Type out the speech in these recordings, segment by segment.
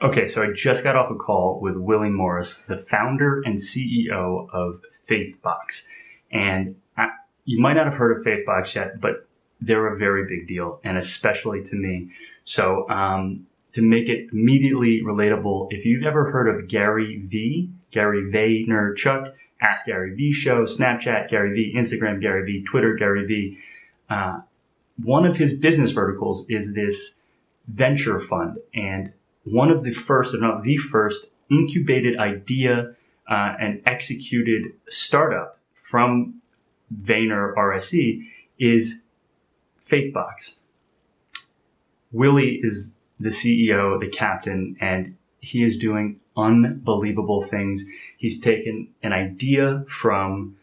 Okay, so I just got off a call with Willie Morris, the founder and CEO of FaithBox. And you might not have heard of FaithBox yet, but they're a very big deal, and especially to me. So to make it immediately relatable, if you've ever heard of Gary Vaynerchuk, Ask Gary V Show, Snapchat, Gary V, Instagram, Gary V, Twitter, Gary V, one of his business verticals is this venture fund. And one of the first, if not the first, incubated idea and executed startup from Vayner RSE is FaithBox. Willie is the CEO, the captain, and he is doing unbelievable things. He's taken an idea from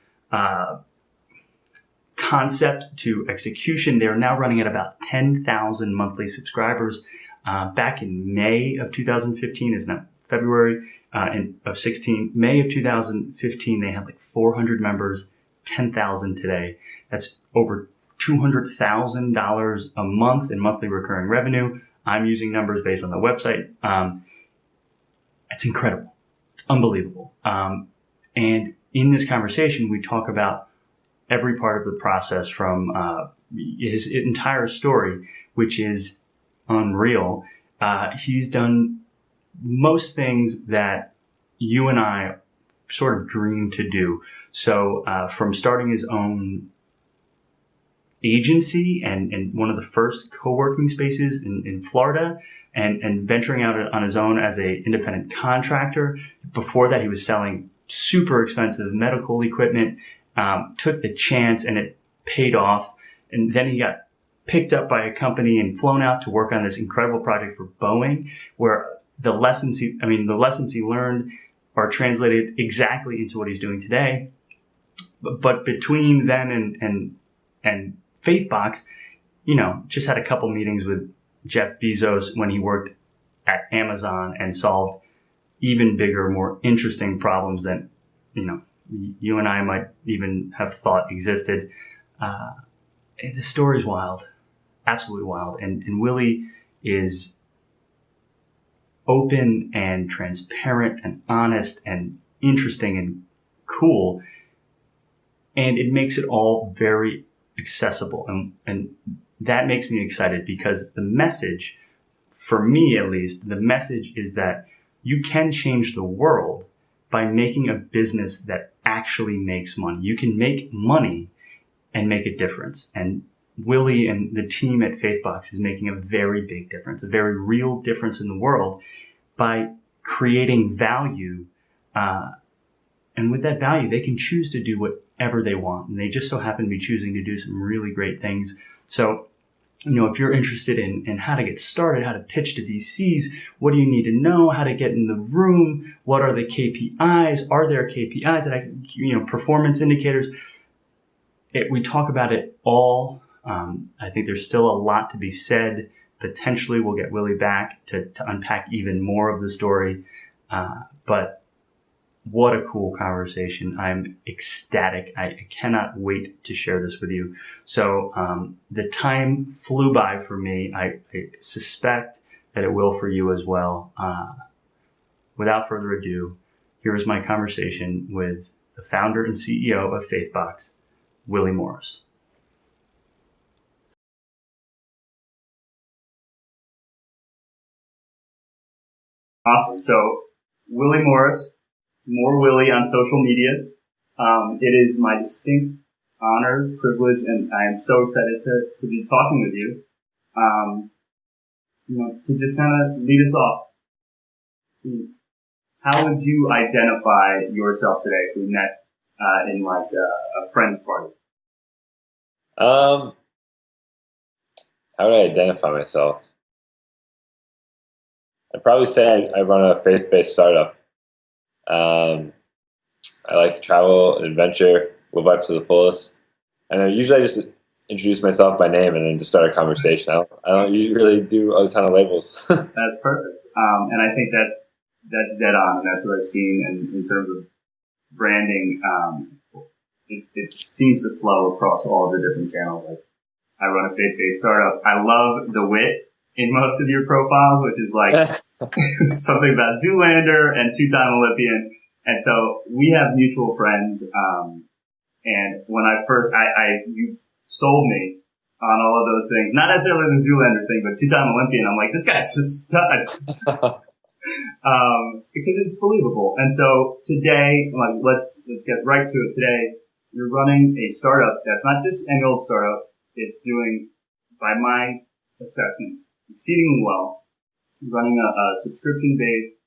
concept to execution. They're now running at about 10,000 monthly subscribers. Back in May of 2015, is now February of 16. May of 2015, they had like 400 members, 10,000 today. That's over $200,000 a month in monthly recurring revenue. I'm using numbers based on the website. It's incredible. It's unbelievable. And in this conversation, we talk about every part of the process from his entire story, which is unreal. He's done most things that you and I sort of dream to do. So from starting his own agency and one of the first co-working spaces in Florida and venturing out on his own as an independent contractor. Before that, he was selling super expensive medical equipment, took the chance and it paid off. And then he got picked up by a company and flown out to work on this incredible project for Boeing, where the lessons he learned are translated exactly into what he's doing today. But between then and FaithBox, just had a couple meetings with Jeff Bezos when he worked at Amazon and solved even bigger, more interesting problems that, you and I might even have thought existed. The story's wild, absolutely wild. And Willie is open and transparent and honest and interesting and cool. And it makes it all very accessible. And that makes me excited because the message, for me at least, the message is that you can change the world by making a business that actually makes money. You can make money and make a difference. And Willie and the team at FaithBox is making a very big difference, a very real difference in the world by creating value. And with that value, they can choose to do whatever they want. And they just so happen to be choosing to do some really great things. So, if you're interested in how to get started, how to pitch to VCs, what do you need to know, how to get in the room, what are the KPIs, are there KPIs that performance indicators? We talk about it all. I think there's still a lot to be said. Potentially we'll get Willie back to unpack even more of the story. But what a cool conversation. I'm ecstatic. I cannot wait to share this with you. So the time flew by for me. I suspect that it will for you as well. Without further ado, here is my conversation with the founder and CEO of FaithBox, Willie Morris. Awesome. So Willie Morris, more Willie on social medias. It is my distinct honor, privilege, and I am so excited to be talking with you. To just kind of lead us off. How would you identify yourself today if we met in like a friend's party? How would I identify myself? I'd probably say I run a faith-based startup. I like to travel, adventure, live life to the fullest. And I usually just introduce myself by name and then just start a conversation. I don't really do a ton of labels. That's perfect. And I think that's dead on, and that's what I've seen in terms of branding. It seems to flow across all the different channels. Like, I run a faith-based startup. I love the wit in most of your profiles, which is like something about Zoolander and two-time Olympian. And so we have mutual friends. And when I first, you sold me on all of those things. Not necessarily the Zoolander thing, but two-time Olympian. I'm like, this guy's just stud. Because it's believable. And so today, like, let's get right to it. Today, you're running a startup that's not just any old startup. It's doing, by my assessment, exceedingly well. Running a subscription-based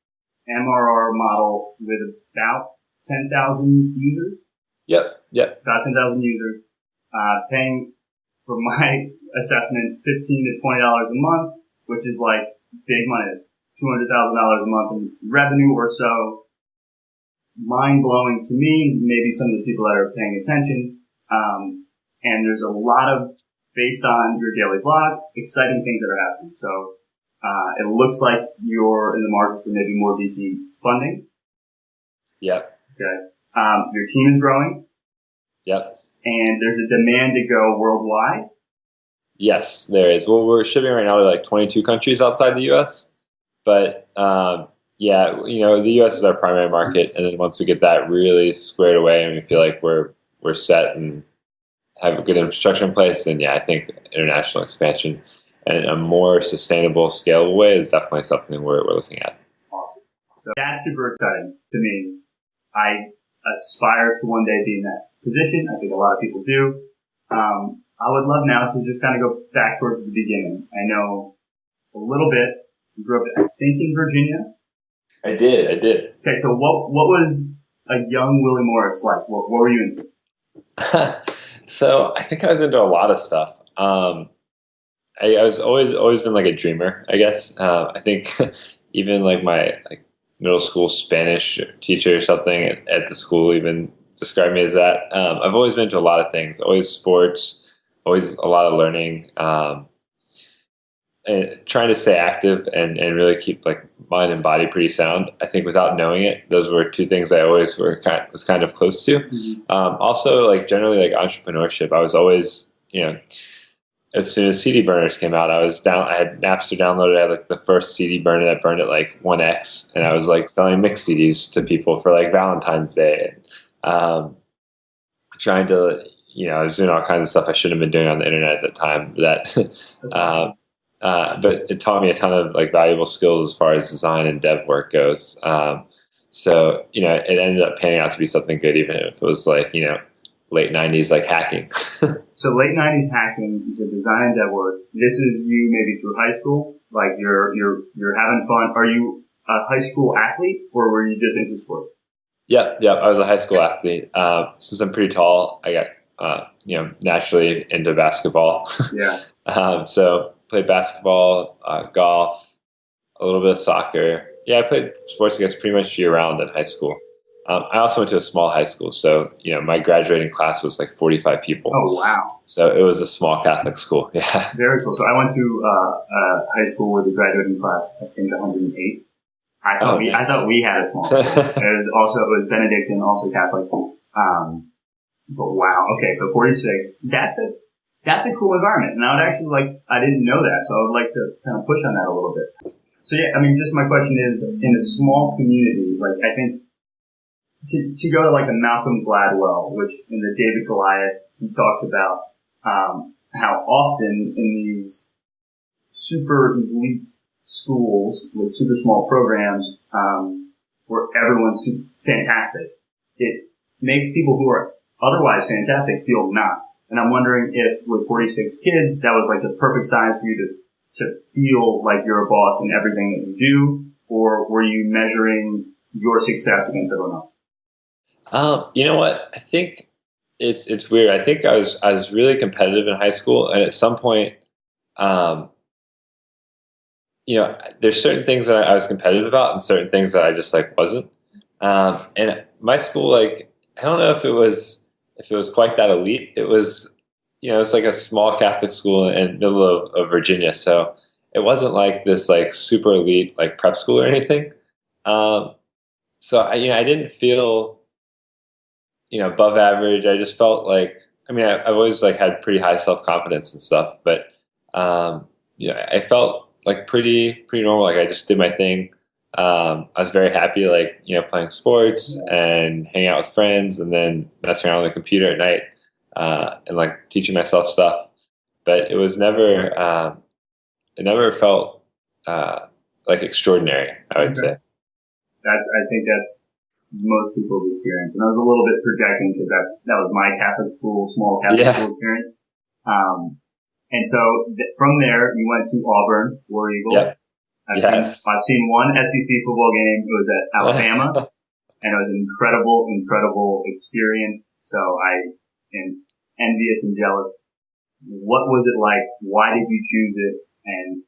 MRR model with about 10,000 users. Yep. About 10,000 users. Paying, for my assessment, $15 to $20 a month, which is like big money. It's $200,000 a month in revenue or so. Mind-blowing to me, maybe some of the people that are paying attention. And there's a lot of, based on your daily blog, exciting things that are happening. So it looks like you're in the market for maybe more VC funding. Yep. Okay. Your team is growing. Yep. And there's a demand to go worldwide. Yes, there is. Well, we're shipping right now to like 22 countries outside the U.S. But yeah, the U.S. is our primary market, and then once we get that really squared away and we feel like we're set and have a good infrastructure in place, then yeah, I think international expansion and a more sustainable, scalable way is definitely something we're looking at. Awesome. So that's super exciting to me. I aspire to one day be in that position. I think a lot of people do. I would love now to just kind of go back towards the beginning. I know a little bit. You grew up, I think, in Virginia. I did. Okay, so what was a young Willie Morris like? What were you into? So I think I was into a lot of stuff. I was always been like a dreamer, I guess. I think even like my middle school Spanish teacher or something at the school even described me as that. I've always been into a lot of things, always sports, always a lot of learning, and trying to stay active and really keep like mind and body pretty sound. I think without knowing it, those were two things I always was kind of close to. Mm-hmm. Also, like generally like entrepreneurship. I was always, as soon as CD burners came out, I had Napster downloaded. I had like the first CD burner that burned at like 1x, and I was like selling mix CDs to people for like Valentine's Day. Trying to, I was doing all kinds of stuff I shouldn't have been doing on the internet at the time. But it taught me a ton of like valuable skills as far as design and dev work goes. So it ended up panning out to be something good, even if it was like late 90s like hacking. So late 90s hacking, you said design and dev work. This is you maybe through high school, like you're having fun. Are you a high school athlete or were you just into sports? Yep. I was a high school athlete. Since I'm pretty tall, I got naturally into basketball. Yeah. So played basketball, golf, a little bit of soccer. Yeah, I played sports, I guess, pretty much year round in high school. I also went to a small high school, so my graduating class was like 45 people. Oh wow! So it was a small Catholic school. Yeah, very cool. So I went to high school with a graduating class, I think 108. I thought we had a small school. It was Benedictine, also Catholic. But wow, okay, so 46. That's a cool environment, and I didn't know that, so I would like to kind of push on that a little bit. So yeah, I mean, just my question is, in a small community, like I think. To go to like a Malcolm Gladwell, which in the David Goliath, he talks about how often in these super elite schools with super small programs where everyone's fantastic, it makes people who are otherwise fantastic feel not. And I'm wondering if with 46 kids, that was like the perfect size for you to feel like you're a boss in everything that you do, or were you measuring your success against everyone else? You know what? I think it's weird. I think I was really competitive in high school, and at some point, there's certain things that I was competitive about, and certain things that I just like wasn't. And my school, like, I don't know if it was quite that elite. It was, it's like a small Catholic school in the middle of Virginia, so it wasn't like this like super elite like prep school or anything. So I didn't feel above average. I just felt like, I've always like had pretty high self-confidence and stuff, but I felt like pretty normal. Like I just did my thing. I was very happy, like, playing sports and hanging out with friends, and then messing around on the computer at night, and like teaching myself stuff. But it never felt like extraordinary, I would say. I think that's most people's experience. And I was a little bit projecting because that was my Catholic school, small Catholic school experience. And so from there, you went to Auburn, War Eagle. Yep. I've seen one SEC football game. It was at Alabama, and it was an incredible experience. So I am envious and jealous. What was it like? Why did you choose it? And,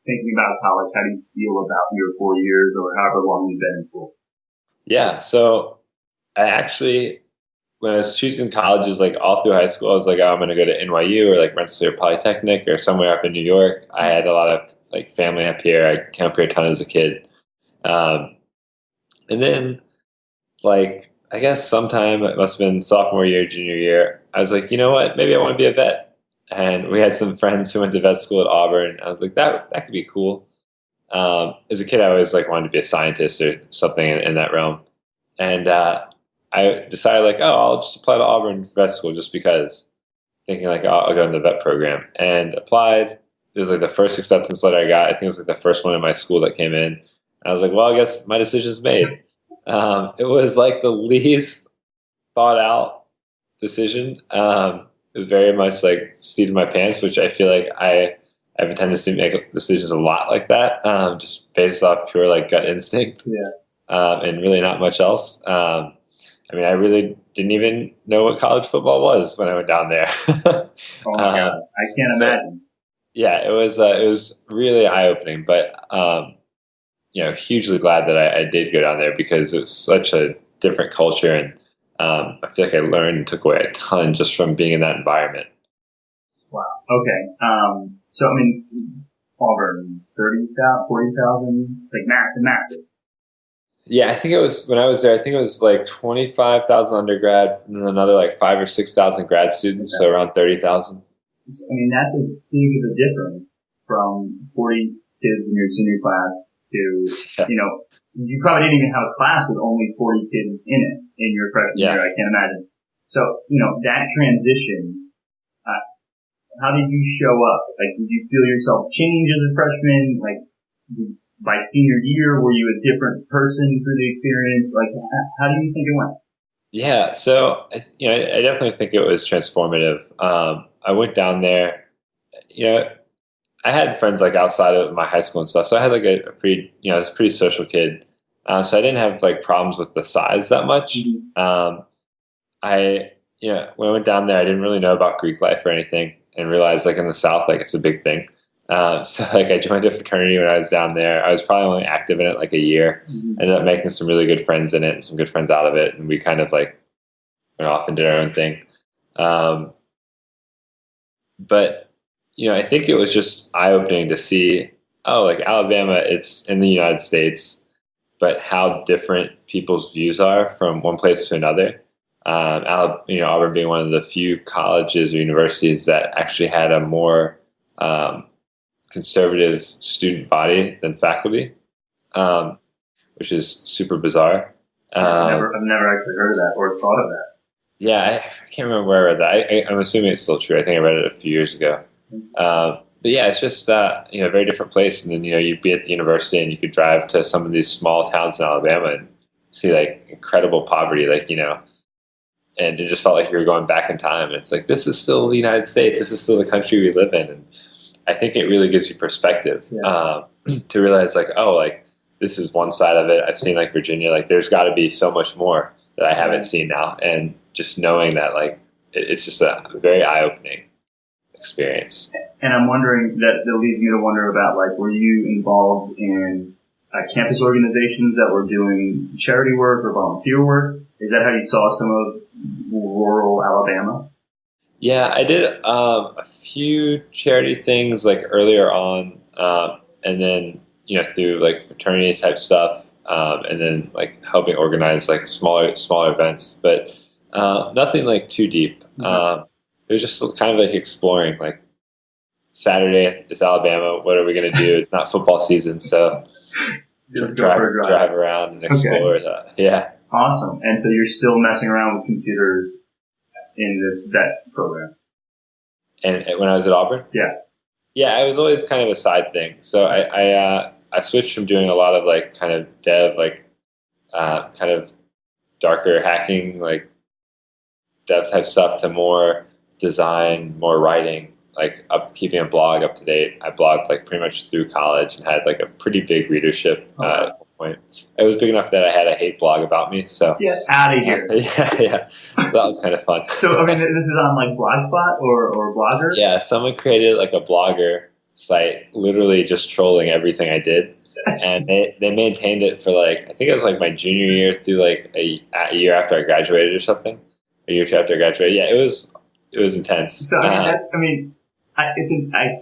thinking about college, how do you feel about your 4 years or however long you've been in school? Yeah. So I actually, when I was choosing colleges, like all through high school, I was like, oh, I'm going to go to NYU or like Rensselaer Polytechnic or somewhere up in New York. I had a lot of like family up here. I came up here a ton as a kid. And then like, I guess sometime, it must have been sophomore year, junior year, I was like, you know what, maybe I want to be a vet. And we had some friends who went to vet school at Auburn. I was like, that could be cool. As a kid, I always like wanted to be a scientist or something in that realm. And I decided like, oh, I'll just apply to Auburn vet school just because, thinking like, oh, I'll go in the vet program, and applied. It was like the first acceptance letter I got. I think it was like the first one in my school that came in. And I was like, well, I guess my decision's made. It was like the least thought out decision. It was very much like seat in my pants, which I feel like I have a tendency to make decisions a lot like that, just based off pure like gut instinct. Yeah. And really not much else. I mean, I really didn't even know what college football was when I went down there. Oh my God, I can't imagine. Yeah, it was really eye opening, but hugely glad that I did go down there because it was such a different culture, and I feel like I learned and took away a ton just from being in that environment. Wow. Okay. So I mean, Auburn, 30,000, 40,000. It's like massive. Yeah, I think it was, when I was there, I think it was like 25,000 undergrad and then another like 5,000 or 6,000 grad students, so around 30,000. I mean, that's as big of a difference from 40 kids in your senior class to, you probably didn't even have a class with only 40 kids in it in your freshman year, I can't imagine. So, that transition, how did you show up? Like, did you feel yourself change as a freshman? Like, by senior year, were you a different person through the experience? Like, how do you think it went? Yeah, so I definitely think it was transformative. I went down there. I had friends like outside of my high school and stuff, so I had like a pretty, I was a pretty social kid. So I didn't have like problems with the size that much. Mm-hmm. When I went down there, I didn't really know about Greek life or anything, and realized like in the South, like it's a big thing. So like I joined a fraternity when I was down there. I was probably only active in it like a year. Mm-hmm. Ended up making some really good friends in it and some good friends out of it. And we kind of like went off and did our own thing. But I think it was just eye-opening to see, like Alabama, it's in the United States, but how different people's views are from one place to another. Auburn being one of the few colleges or universities that actually had a more conservative student body than faculty, which is super bizarre. I've never actually heard of that or thought of that. Yeah, I can't remember where I read that. I'm assuming it's still true. I think I read it a few years ago. But yeah, it's just a very different place. And then you'd be at the university and you could drive to some of these small towns in Alabama and see like incredible poverty, and it just felt like you were going back in time. And it's like, this is still the United States. This is still the country we live in. And I think it really gives you perspective to realize this is one side of it. I've seen like Virginia, like there's got to be so much more that I haven't seen now. And just knowing that it's just a very eye-opening experience. And I'm wondering, that leads me to wonder about were you involved in campus organizations that were doing charity work or volunteer work? Is that how you saw some of rural Alabama? Yeah, I did a few charity things earlier on, and then through fraternity type stuff, and then helping organize smaller events, but nothing too deep. It was just kind of exploring Saturday, it's Alabama. What are we going to do? It's not football season, so Just go for a drive around and explore. Okay. Yeah. Awesome. And so you're still messing around with computers in this vet program. And when I was at Auburn? Yeah, it was always kind of a side thing. So I switched from doing a lot of like kind of dev, like kind of darker hacking, like dev type stuff to more design, more writing, like keeping a blog up to date. I blogged like pretty much through college and had like a pretty big readership at one point. It was big enough that I had a hate blog about me. So get out of here. Yeah. So that was kind of fun. So I mean, this is on like Blogspot or Blogger? Yeah, someone created like a blogger site, literally just trolling everything I did. And they maintained it for like, I think it was like my junior year through like a year after I graduated or something. A year or two after I graduated. Yeah, it was intense. So I honestly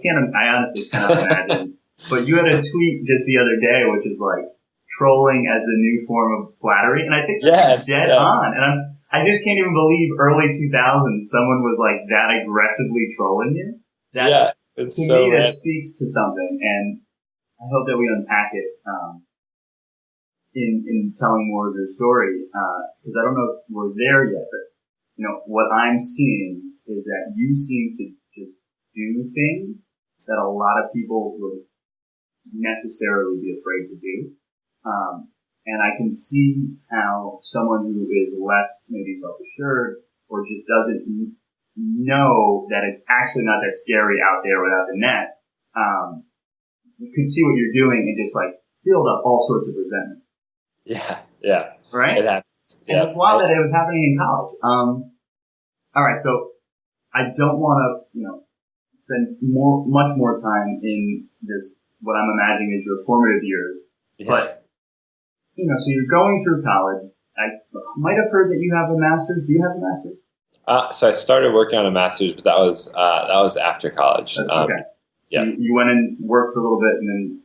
cannot imagine. But you had a tweet just the other day, which is like trolling as a new form of flattery, and I think that's dead on. And I just can't even believe early 2000s someone was like that aggressively trolling you. It's to so me that random. speaks to something, and I hope that we unpack it in telling more of your story, because I don't know if we're there yet, but you know what I'm seeing is that you seem to just do things that a lot of people would necessarily be afraid to do, and I can see how someone who is less maybe self-assured or just doesn't know that it's actually not that scary out there without the net. You could see what you're doing and just like build up all sorts of resentment. Yeah. Right? It happens. And it's wild that it was happening in college. All right, so I don't want to, spend much more time in this, what I'm imagining is your formative years. Yeah. But, so you're going through college. I might have heard that you have a master's. Do you have a master's? So I started working on a master's, but that was after college. Okay. Yeah. You went and worked for a little bit and then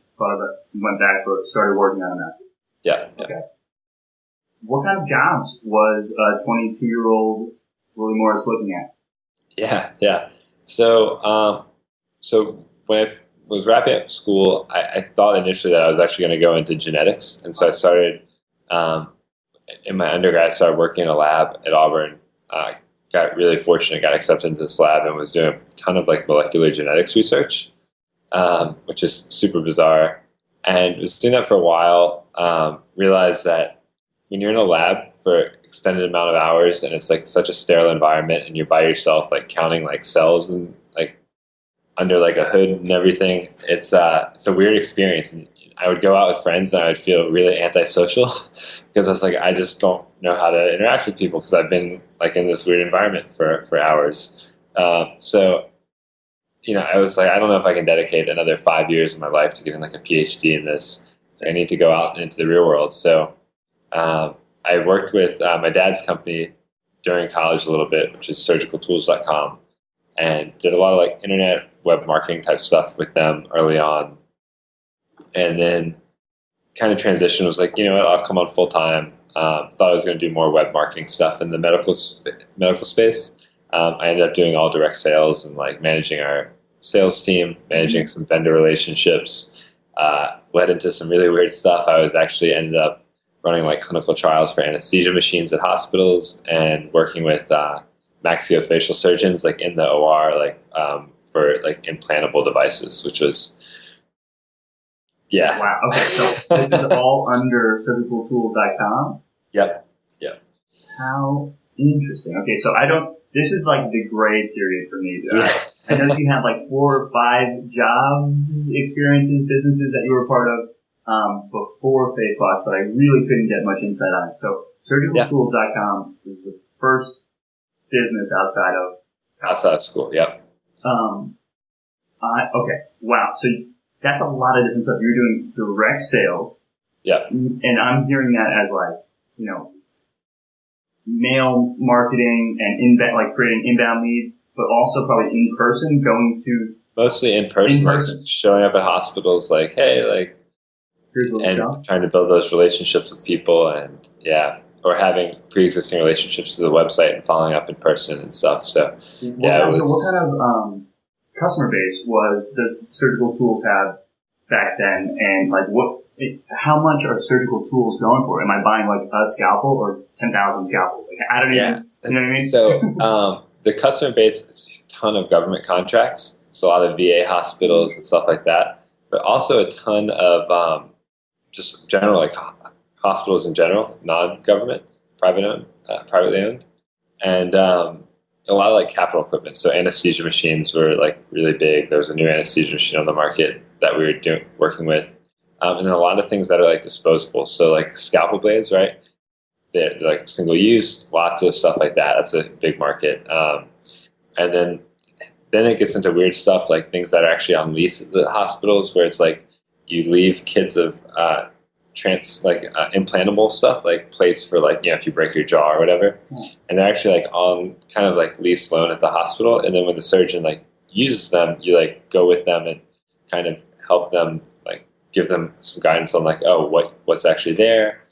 went back started working on a master's. Yeah. Okay. What kind of jobs was a 22-year-old Willie Morris looking at? Yeah. So when I was wrapping up school, I thought initially that I was actually going to go into genetics, and so I started in my undergrad. Started working in a lab at Auburn. Got really fortunate, got accepted into this lab, and was doing a ton of like molecular genetics research, which is super bizarre. And was doing that for a while. Realized that when you're in a lab for extended amount of hours and it's like such a sterile environment and you're by yourself, like counting like cells and like under like a hood and everything, it's a weird experience. And I would go out with friends and I would feel really antisocial because I was like, I just don't know how to interact with people because I've been like in this weird environment for hours. So I was like, I don't know if I can dedicate another 5 years of my life to getting like a PhD in this. So I need to go out into the real world. So I worked with my dad's company during college a little bit, which is surgicaltools.com, and did a lot of like internet web marketing type stuff with them early on. And then kind of transition, was like, I'll come on full time. Thought I was going to do more web marketing stuff in the medical space. I ended up doing all direct sales and like managing our sales team, managing some vendor relationships, led into some really weird stuff. I was actually ended up running like clinical trials for anesthesia machines at hospitals and working with maxillofacial surgeons like in the OR, like for like implantable devices, which was, yeah. Wow. Okay. So this is all under surgicaltools.com? Yep. How interesting. Okay. So this is like the gray period for me. I know that you had like 4 or 5 jobs, experiences, businesses that you were part of before FaithBox, but I really couldn't get much insight on it. So surgicaltools.com is the first business outside of school. Yep. Okay. Wow. So that's a lot of different stuff. You're doing direct sales. Yep. And I'm hearing that as like, mail marketing and like creating inbound leads, but also probably in person, going to mostly in person. Like showing up at hospitals, like, hey, like, and trying to build those relationships with people, and or having pre-existing relationships to the website and following up in person and stuff. So what kind of customer base does surgical tools have back then, and like how much are surgical tools going for? Am I buying like a scalpel or 10,000 scalpels? Like I don't even, you know what I mean? So the customer base is a ton of government contracts, so a lot of VA hospitals and stuff like that, but also a ton of just general like hospitals in general, non-government, privately owned, and a lot of like capital equipment. So anesthesia machines were like really big. There was a new anesthesia machine on the market that we were working with. And then a lot of things that are like disposable. So like scalpel blades, right? They're like single use, lots of stuff like that. That's a big market. And then it gets into weird stuff like things that are actually on lease at the hospitals where it's like you leave kids of implantable stuff like plates for like, if you break your jaw or whatever. And they're actually like on kind of like lease loan at the hospital. And then when the surgeon like uses them, you like go with them and kind of help them, like give them some guidance on like, what's actually there,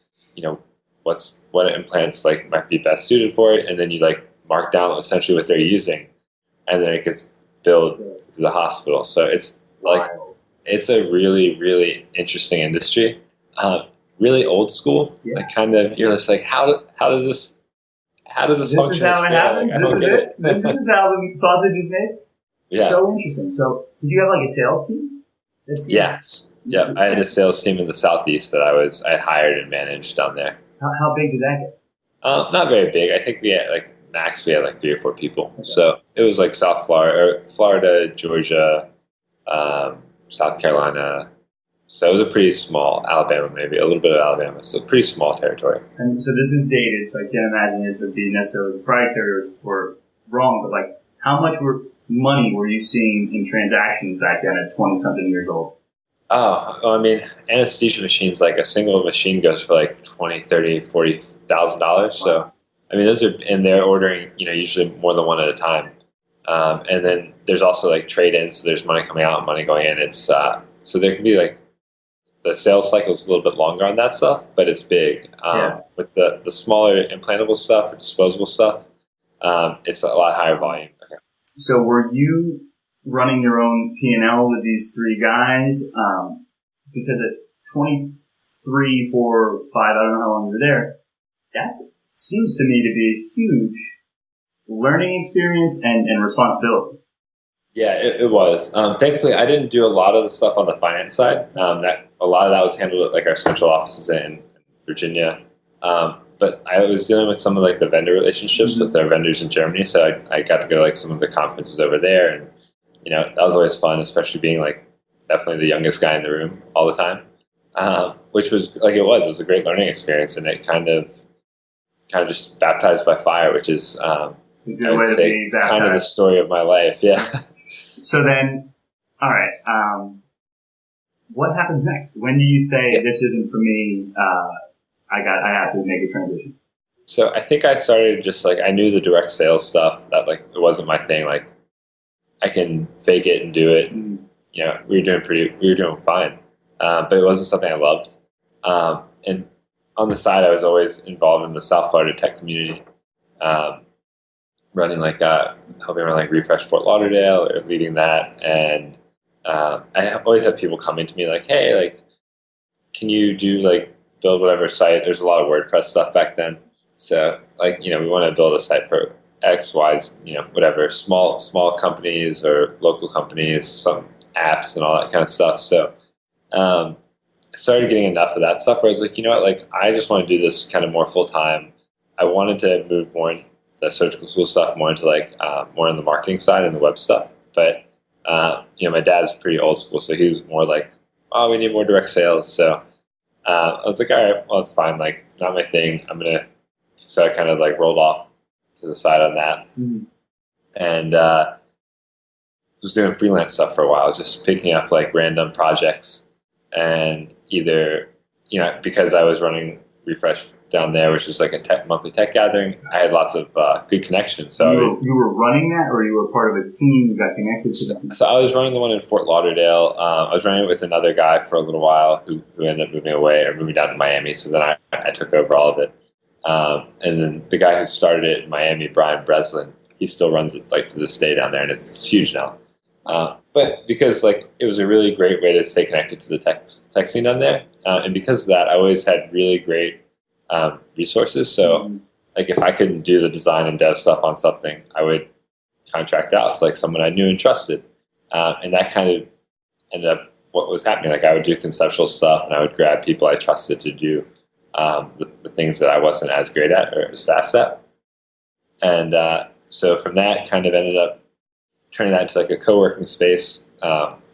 what implants like might be best suited for it, and then you like mark down essentially what they're using, and then it gets billed to the hospital. So it's like it's a really, really interesting industry, really old school. Yeah. Like kind of you're just like how does this function? This is how it happens. Like, this is it. This is how the sausage is made. Yeah. So interesting. So did you have like a sales team? Yes. Yeah. I had a sales team in the Southeast that I hired and managed down there. How big did that get? Not very big. I think we had like 3 or 4 people. Okay. So it was like South Florida, Georgia, South Carolina. So it was a pretty small, Alabama maybe, a little bit of Alabama. So pretty small territory. And so this is dated, so I can't imagine it would be necessarily proprietary or wrong, but like how much money were you seeing in transactions back then at 20-something years old? Oh, well, I mean, anesthesia machines, like a single machine goes for like $20,000, $30,000, $40,000. Wow. So, I mean, and they're ordering, usually more than one at a time. And then there's also like trade-ins, so there's money coming out and money going in. It's, so there can be like, the sales cycle is a little bit longer on that stuff, but it's big. With the smaller implantable stuff or disposable stuff, it's a lot higher volume. Okay. So were you running your own P&L with these 3 guys? Because at 23, 4, 5, I don't know how long you were there, that seems to me to be a huge learning experience and responsibility. Yeah, it was. Thankfully, I didn't do a lot of the stuff on the finance side. A lot of that was handled at like our central offices in Virginia. But I was dealing with some of like the vendor relationships with our vendors in Germany. So I got to go to like some of the conferences over there, and that was always fun, especially being like definitely the youngest guy in the room all the time. Which was like it was a great learning experience, and it kind of just baptized by fire, which is I would say kind of the story of my life. Yeah. So then, all right, what happens next? When do you say this isn't for me? I have to make a transition. So I think I started just like I knew the direct sales stuff that like it wasn't my thing. Like I can fake it and do it. And, we were doing fine, but it wasn't something I loved. And on the side, I was always involved in the South Florida tech community. Running helping run like Refresh Fort Lauderdale or leading that, and I always have people coming to me like, hey, like, can you do like build whatever site? There's a lot of WordPress stuff back then, so like we want to build a site for X, Y, whatever small companies or local companies, some apps and all that kind of stuff. So I started getting enough of that stuff where I was like, like I just want to do this kind of more full time. I wanted to move more in the surgical tool stuff more into like more on the marketing side and the web stuff. But my dad's pretty old school, so he was more like, oh, we need more direct sales. So I was like, all right, well, it's fine. Like, not my thing. So I kind of like rolled off to the side on that, and was doing freelance stuff for a while, just picking up like random projects, and either because I was running Refresh down there, which is like a monthly tech gathering, I had lots of good connections. So you were running that, or you were part of a team you got connected to them? So I was running the one in Fort Lauderdale. I was running it with another guy for a little while who ended up moving away or moving down to Miami. So then I took over all of it. And then the guy who started it in Miami, Brian Breslin, he still runs it like to this day down there, and it's huge now. But because like it was a really great way to stay connected to the tech scene down there, and because of that, I always had really great resources. So like if I couldn't do the design and dev stuff on something, I would contract out to like someone I knew and trusted, and that kind of ended up what was happening. Like I would do conceptual stuff, and I would grab people I trusted to do the things that I wasn't as great at or as fast at, and so from that kind of ended up turning that into like a co-working space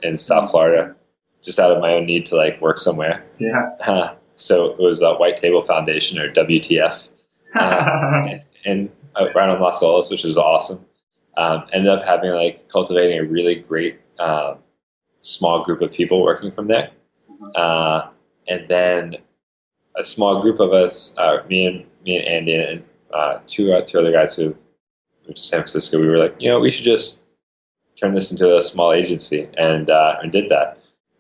in South Florida, just out of my own need to like work somewhere. Yeah. So it was White Table Foundation, or WTF, and right on Las Olas, which was awesome. Ended up having like cultivating a really great small group of people working from there, and then a small group of us, me and Andy and two other guys who moved to San Francisco. We were like, we should just turn this into a small agency, and did that,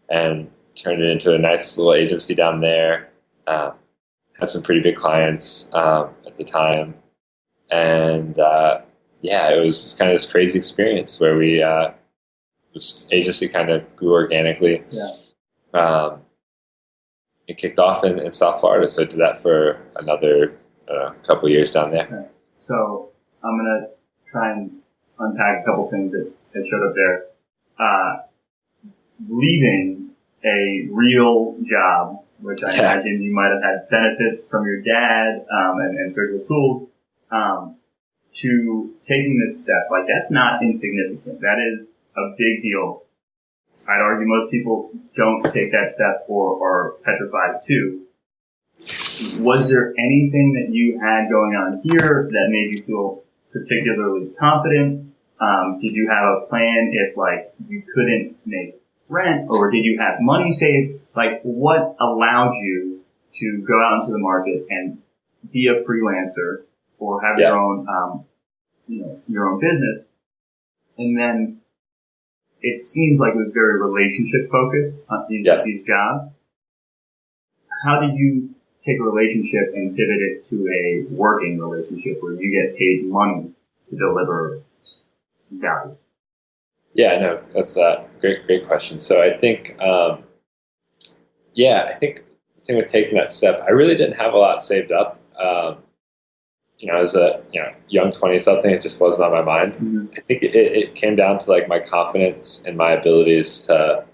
and turned it into a nice little agency down there. Had some pretty big clients at the time, and it was just kind of this crazy experience where we this agency kind of grew organically. Yeah. It kicked off in South Florida, so I did that for another couple of years down there. Okay. So I'm gonna try and unpack a couple things that showed up there. Leaving a real job, which I imagine you might have had benefits from your dad and Surgical Tools, to taking this step, like that's not insignificant. That is a big deal. I'd argue most people don't take that step or are petrified too. Was there anything that you had going on here that made you feel particularly confident? Did you have a plan if like you couldn't make rent, or did you have money saved? Like what allowed you to go out into the market and be a freelancer or have your own, your own business? And then it seems like it was very relationship focused on these jobs. How did you take a relationship and pivot it to a working relationship where you get paid money to deliver value? Yeah, no, that's a great question. So I think, I think the thing with taking that step, I really didn't have a lot saved up. As a young 20-something, it just wasn't on my mind. Mm-hmm. I think it came down to like my confidence and my abilities to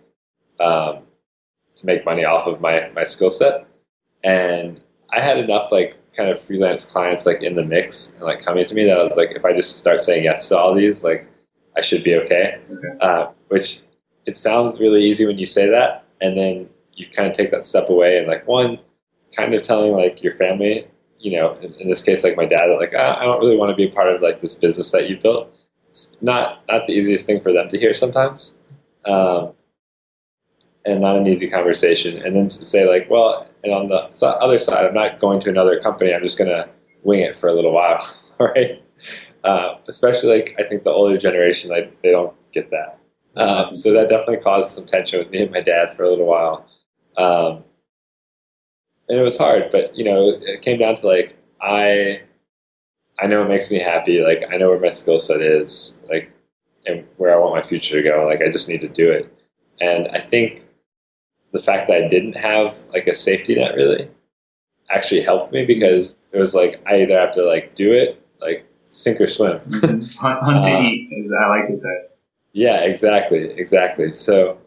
make money off of my skill set, and I had enough like kind of freelance clients like in the mix and like coming to me that I was like, if I just start saying yes to all these, like I should be okay. Which it sounds really easy when you say that, and then you kind of take that step away and like one kind of telling like your family, in this case like my dad, that like I don't really want to be a part of like this business that you built. It's not the easiest thing for them to hear sometimes, and not an easy conversation. And then to say like, well, and on the other side, I'm not going to another company. I'm just going to wing it for a little while, right? Especially like I think the older generation, like they don't get that. So that definitely caused some tension with me and my dad for a little while. And it was hard, but it came down to like, I know it makes me happy. Like I know where my skill set is, like, and where I want my future to go. Like I just need to do it. And I think the fact that I didn't have like a safety net really actually helped me, because it was like, I either have to like do it, like sink or swim. Hunt to eat, as I like to say. Yeah, exactly. So,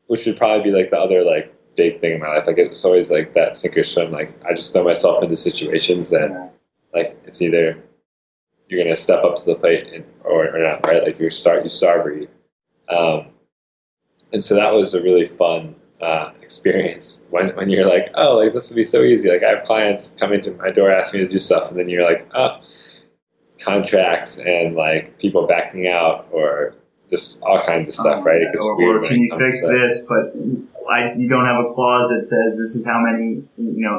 which would probably be like the other like big thing in my life. Like it was always like that sink or swim. Like I just throw myself into situations that like it's either you're gonna step up to the plate or not, right? Like you starve or eat. And so that was a really fun experience when you're like, oh, like this would be so easy. Like I have clients come into my door asking me to do stuff, and then you're like, oh, contracts and like people backing out or just all kinds of stuff, right? It gets weird. Or can you fix this? But you don't have a clause that says this is how many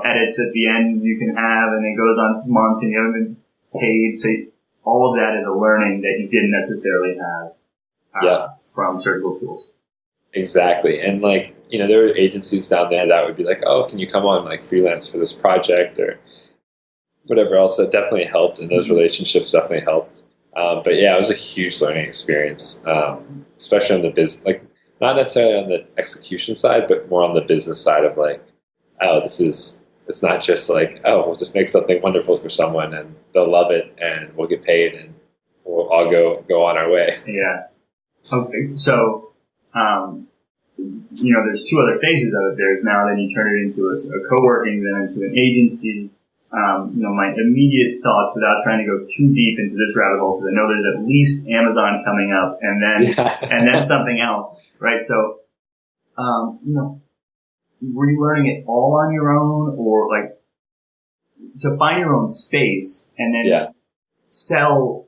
edits at the end you can have, and it goes on months and you haven't been paid. So all of that is a learning that you didn't necessarily have from Surgical Tools. Exactly. And like, there were agencies down there that would be like, oh, can you come on like freelance for this project or whatever else. That definitely helped. And those relationships definitely helped. But yeah, it was a huge learning experience, especially on the business, like not necessarily on the execution side, but more on the business side of like, oh, it's not just like, oh, we'll just make something wonderful for someone and they'll love it and we'll get paid and we'll all go on our way. Yeah. Okay. So, there's two other phases of it. There's now then you turn it into a co-working, then into an agency. My immediate thoughts, without trying to go too deep into this rabbit hole, because I know there's at least Amazon coming up, and then something else, right? So, were you learning it all on your own, or like to find your own space and then sell,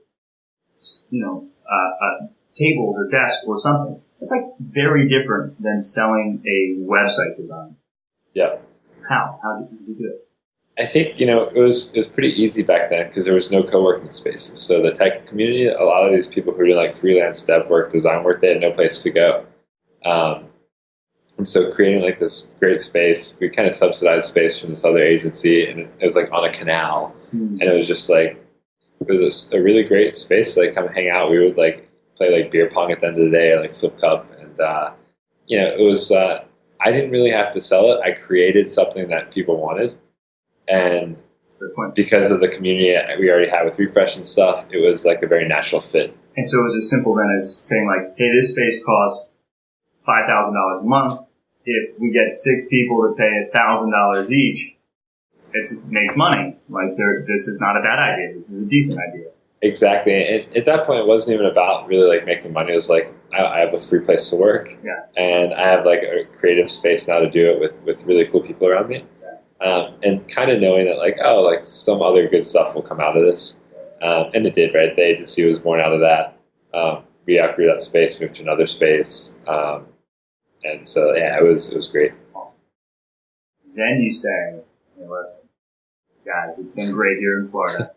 tables or desks or something? It's like very different than selling a website design. Yeah. How did you do it? I think, it was pretty easy back then because there was no co-working spaces. So the tech community, a lot of these people who were doing like freelance dev work, design work, they had no place to go. And so creating like this great space, we kind of subsidized space from this other agency, and it was like on a canal. And it was just like, it was a really great space to like come hang out. We would like play like beer pong at the end of the day, or like flip cup. And, it was, I didn't really have to sell it. I created something that people wanted. And because of the community we already had with Refresh and stuff, it was like a very natural fit. And so it was as simple then as saying like, hey, this space costs $5,000 a month. If we get 6 people to pay $1,000 each, it makes money. Like this is not a bad idea. This is a decent idea. Exactly. And at that point, it wasn't even about really like making money. It was like, I have a free place to work, and I have like a creative space now to do it with really cool people around me. And kind of knowing that like, oh, like some other good stuff will come out of this. And it did, right? The agency was born out of that. We outgrew that space, moved to another space. And so, yeah, it was great. Then you say, hey, listen, guys, it's been great here in Florida.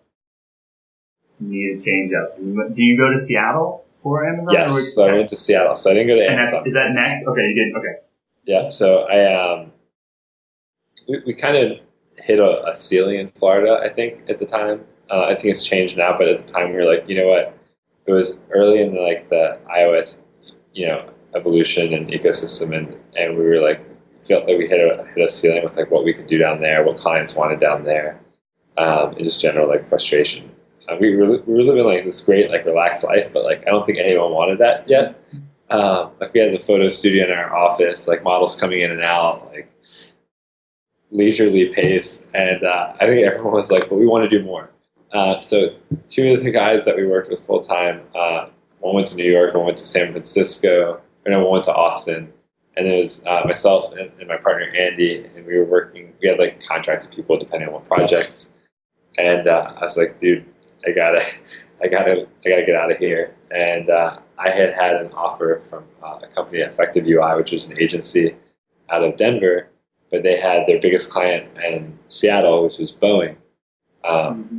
You need to change up. Do you go to Seattle for Amazon? Yes, so I went to Seattle. So I didn't go to Amazon. Is that next? Okay, you did. Okay. Yeah, so we kind of hit a ceiling in Florida, I think, at the time. I think it's changed now, but at the time we were like, you know what? It was early in the iOS, evolution and ecosystem, and we were like, felt like we hit a ceiling with like what we could do down there, what clients wanted down there, and just general like frustration. We were living like this great like relaxed life, but like I don't think anyone wanted that yet. Like we had the photo studio in our office, like models coming in and out, like leisurely pace, and I think everyone was like, but we want to do more. So 2 of the guys that we worked with full time, one went to New York, one went to San Francisco, and then one went to Austin. And it was myself and my partner Andy, and we were working. We had like contracted people depending on what projects. And I was like, dude, I gotta get out of here. And I had an offer from a company, Effective UI, which was an agency out of Denver, but they had their biggest client in Seattle, which was Boeing.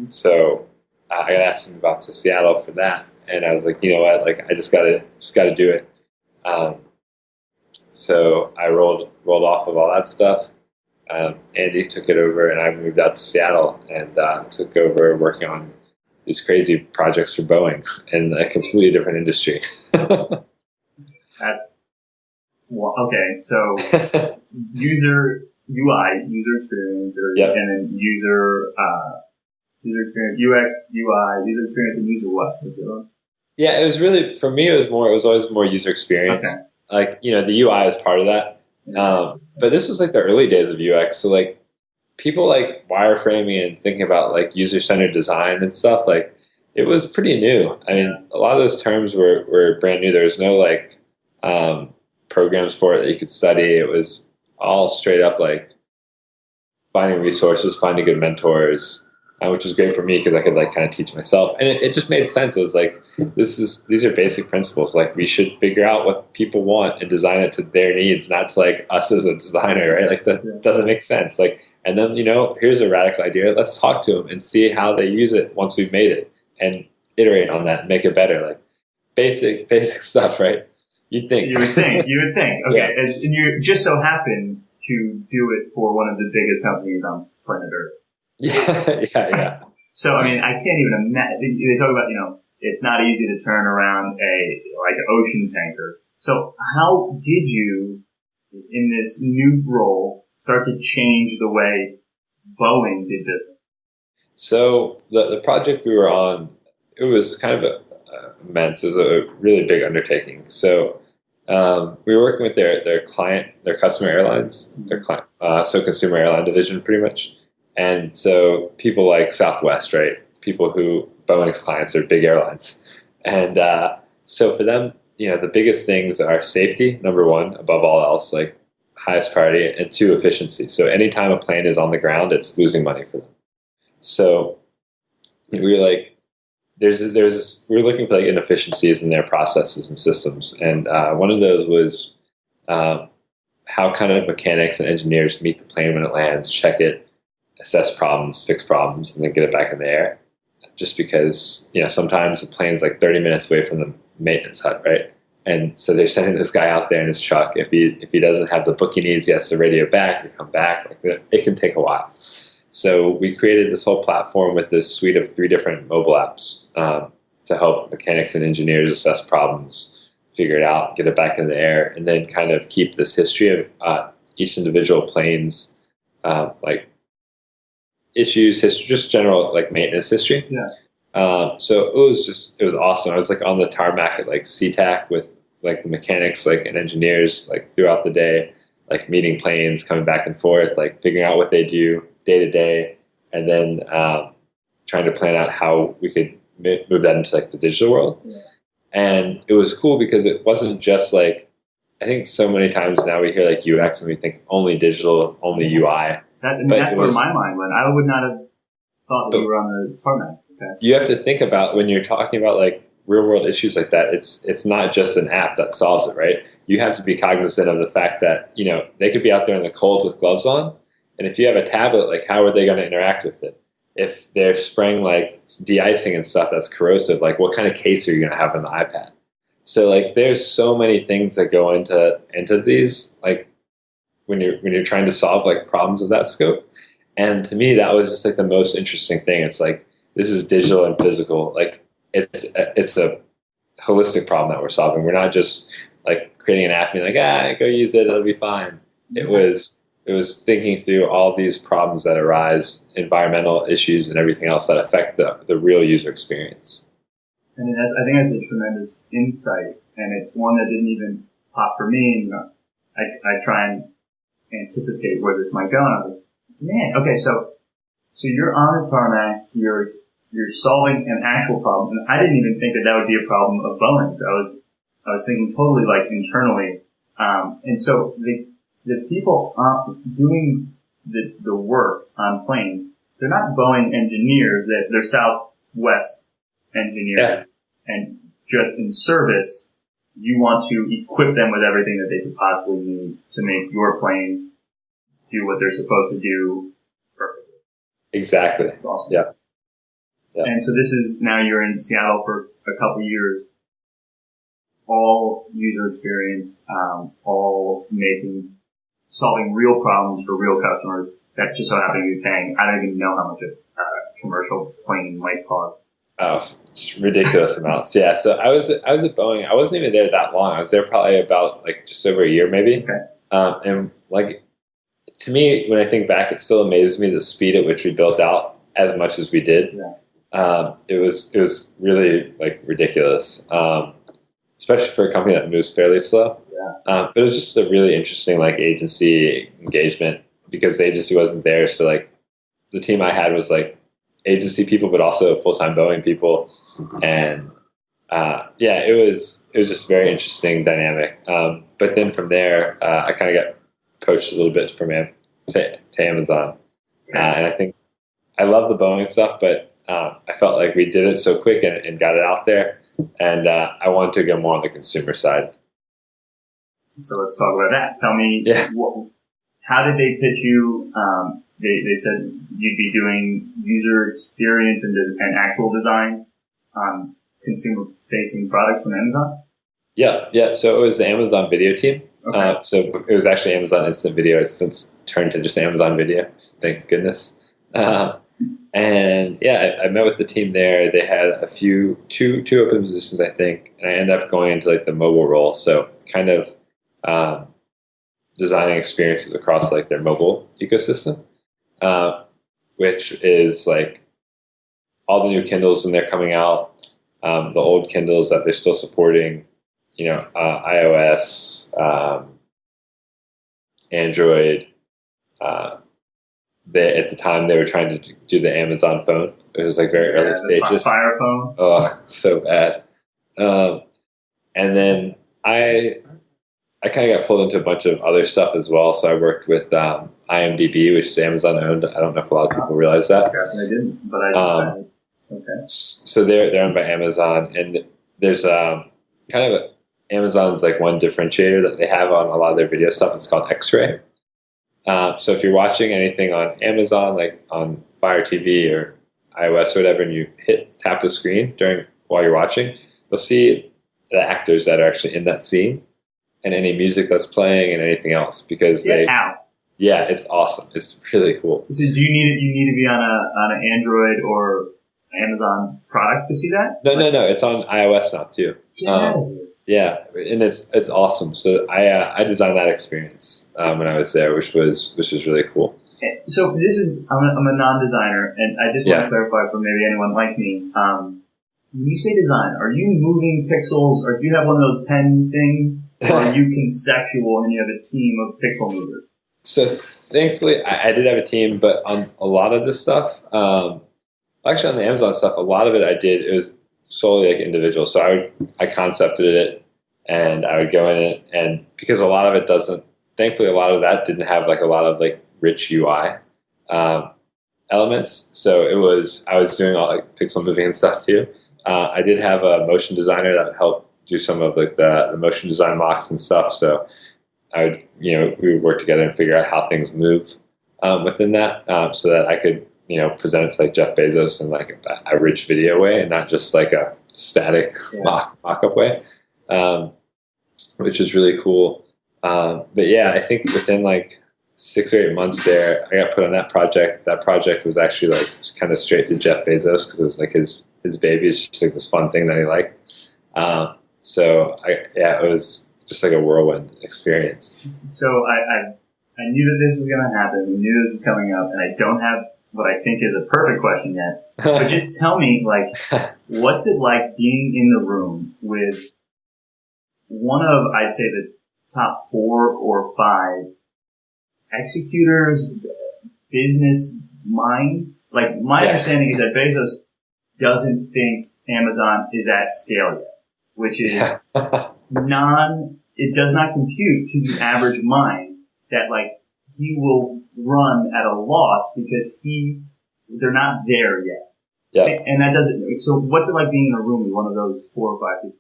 So I got asked to move out to Seattle for that, and I was like, you know what, like I just gotta do it. So I rolled off of all that stuff. Andy took it over, and I moved out to Seattle and took over working on these crazy projects for Boeing in a completely different industry. That's okay. So user UI, user experience, and then user experience, UX, UI, user experience, and user what? Is it on? Yeah, it was really, for me, it was always more user experience. Okay. Like, the UI is part of that. But this was like the early days of UX. So like people like wireframing and thinking about like user-centered design and stuff, like it was pretty new. I mean, a lot of those terms were brand new. There was no like programs for it that you could study. It was all straight up like finding resources, finding good mentors, which was great for me because I could like kind of teach myself. And it just made sense. It was like, these are basic principles. Like we should figure out what people want and design it to their needs, not to like us as a designer, right? Like that doesn't make sense. Like, and then, here's a radical idea. Let's talk to them and see how they use it once we've made it and iterate on that and make it better. Like basic stuff, right? You would think. Okay. Yeah. And you just so happen to do it for one of the biggest companies on planet Earth. Yeah. So, I mean, I can't even imagine. They talk about, it's not easy to turn around an ocean tanker. So how did you, in this new role, start to change the way Boeing did business? So the project we were on, it was kind of immense. It was a really big undertaking. So we were working with their customer airlines, so consumer airline division pretty much. And so people like Southwest, right? People who Boeing's clients are big airlines. And so for them, the biggest things are safety, number one, above all else, like highest priority, and two, efficiency. So anytime a plane is on the ground, it's losing money for them. So we were like, we were looking for like inefficiencies in their processes and systems. And one of those was how kind of mechanics and engineers meet the plane when it lands, check it, assess problems, fix problems, and then get it back in the air. Just because, sometimes the plane's like 30 minutes away from the maintenance hut, right? And so they're sending this guy out there in his truck. If he doesn't have the book he needs, he has to radio back or come back. Like it can take a while. So we created this whole platform with this suite of 3 different mobile apps to help mechanics and engineers assess problems, figure it out, get it back in the air, and then kind of keep this history of each individual plane's like issues, history, just general like maintenance history. Yeah. So it was awesome. I was like on the tarmac at like SeaTac with like the mechanics and engineers like throughout the day, like meeting planes, coming back and forth, like figuring out what they do day to day, and then trying to plan out how we could move that into like the digital world. Yeah. And it was cool because it wasn't just like, I think so many times now we hear like UX and we think only digital, only UI. That's where my mind went. I would not have thought that you were on the tarmac. Okay. You have to think about when you're talking about like real world issues like that, it's not just an app that solves it, right? You have to be cognizant of the fact that, they could be out there in the cold with gloves on. And if you have a tablet, like how are they going to interact with it? If they're spraying like de-icing and stuff that's corrosive, like what kind of case are you going to have on the iPad? So like there's so many things that go into these, like when you're trying to solve like problems of that scope. And to me, that was just like the most interesting thing. It's like, this is digital and physical. Like it's a holistic problem that we're solving. We're not just like creating an app and like, go use it, it'll be fine. It was thinking through all these problems that arise, environmental issues and everything else that affect the real user experience. I mean, I think that's a tremendous insight, and it's one that didn't even pop for me. I try and anticipate where this might go, and I was like, man, okay, so you're on the tarmac, you're solving an actual problem, and I didn't even think that would be a problem of Boeing's. I was thinking totally like internally, and so the people doing the work on planes, they're not Boeing engineers, they're Southwest engineers. Yeah. And just in service, you want to equip them with everything that they could possibly need to make your planes do what they're supposed to do perfectly. Exactly. That's awesome. Yeah. And so now you're in Seattle for a couple years, all user experience, all solving real problems for real customers that just so happen to be paying. I don't even know how much a commercial plane might cost. Oh, it's ridiculous amounts. Yeah. So I was at Boeing. I wasn't even there that long. I was there probably about like just over a year, maybe. Okay. And like to me, when I think back, it still amazes me the speed at which we built out as much as we did. Yeah. It was really like ridiculous, especially for a company that moves fairly slow. Yeah. But it was just a really interesting like agency engagement because the agency wasn't there. So like the team I had was like agency people, but also full-time Boeing people. And it was just a very interesting dynamic. But then from there, I kind of got poached a little bit to Amazon. And I think I love the Boeing stuff, but I felt like we did it so quick and got it out there. And I wanted to go more on the consumer side. So let's talk about that. Tell me, how did they pitch you? They said you'd be doing user experience and actual design on consumer-facing products from Amazon? Yeah. So it was the Amazon Video team. Okay. So it was actually Amazon Instant Video. It's since turned to just Amazon Video. Thank goodness. And yeah, I met with the team there. They had two open positions, I think, and I ended up going into like the mobile role. So kind of designing experiences across like their mobile ecosystem, which is like all the new Kindles when they're coming out, the old Kindles that they're still supporting, iOS, Android. At the time they were trying to do the Amazon phone. It was like very early stages. Fire phone. Oh, so bad. And then I kind of got pulled into a bunch of other stuff as well. So I worked with IMDb, which is Amazon owned. I don't know if a lot of people realize that. I didn't, but I did. Okay. So they're owned by Amazon, and there's kind of Amazon's like one differentiator that they have on a lot of their video stuff. It's called X-Ray. So if you're watching anything on Amazon, like on Fire TV or iOS or whatever, and you tap the screen while you're watching, you'll see the actors that are actually in that scene and any music that's playing and anything else because yeah, it's awesome. It's really cool. So do you need to be on an Android or Amazon product to see that? No. It's on iOS now too. Yeah, and it's awesome. So I designed that experience when I was there, which was really cool. So I'm a non-designer, and I just want to clarify for maybe anyone like me. When you say design, are you moving pixels, or do you have one of those pen things, or are you conceptual and you have a team of pixel movers? So thankfully, I did have a team, but on a lot of this stuff, actually on the Amazon stuff, a lot of it it was solely like individual. So I concepted it and I would go in it, and because a lot of it thankfully a lot of that didn't have like a lot of like rich UI elements. So I was doing all like pixel moving and stuff too. I did have a motion designer that would help do some of like the motion design mocks and stuff. So we would work together and figure out how things move within that, so that I could present it to like Jeff Bezos in like a rich video way and not just like a static mock-up way, which is really cool. But yeah, I think within like 6 or 8 months there, I got put on that project. That project was actually like kind of straight to Jeff Bezos because it was like his baby. It's just like this fun thing that he liked. It was just like a whirlwind experience. So I knew that this was going to happen. We knew this was coming up, and I don't have what I think is a perfect question yet. But just tell me, like, what's it like being in the room with one of, I'd say, the top 4 or 5 executors, business minds? Like, my understanding is that Bezos doesn't think Amazon is at scale yet, which is it does not compute to the average mind that, like, he will run at a loss because they're not there yet. Yeah. And that doesn't, so what's it like being in a room with one of those 4 or 5 people?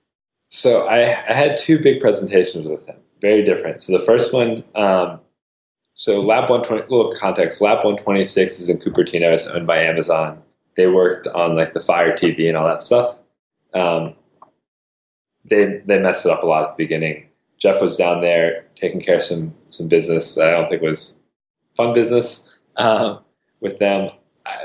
So I had 2 big presentations with him, very different. So the first one, so Lab 120, little context, Lab 126 is in Cupertino. It's owned by Amazon. They worked on like the Fire TV and all that stuff. They messed it up a lot at the beginning. Jeff was down there taking care of some business that I don't think was fun business with them.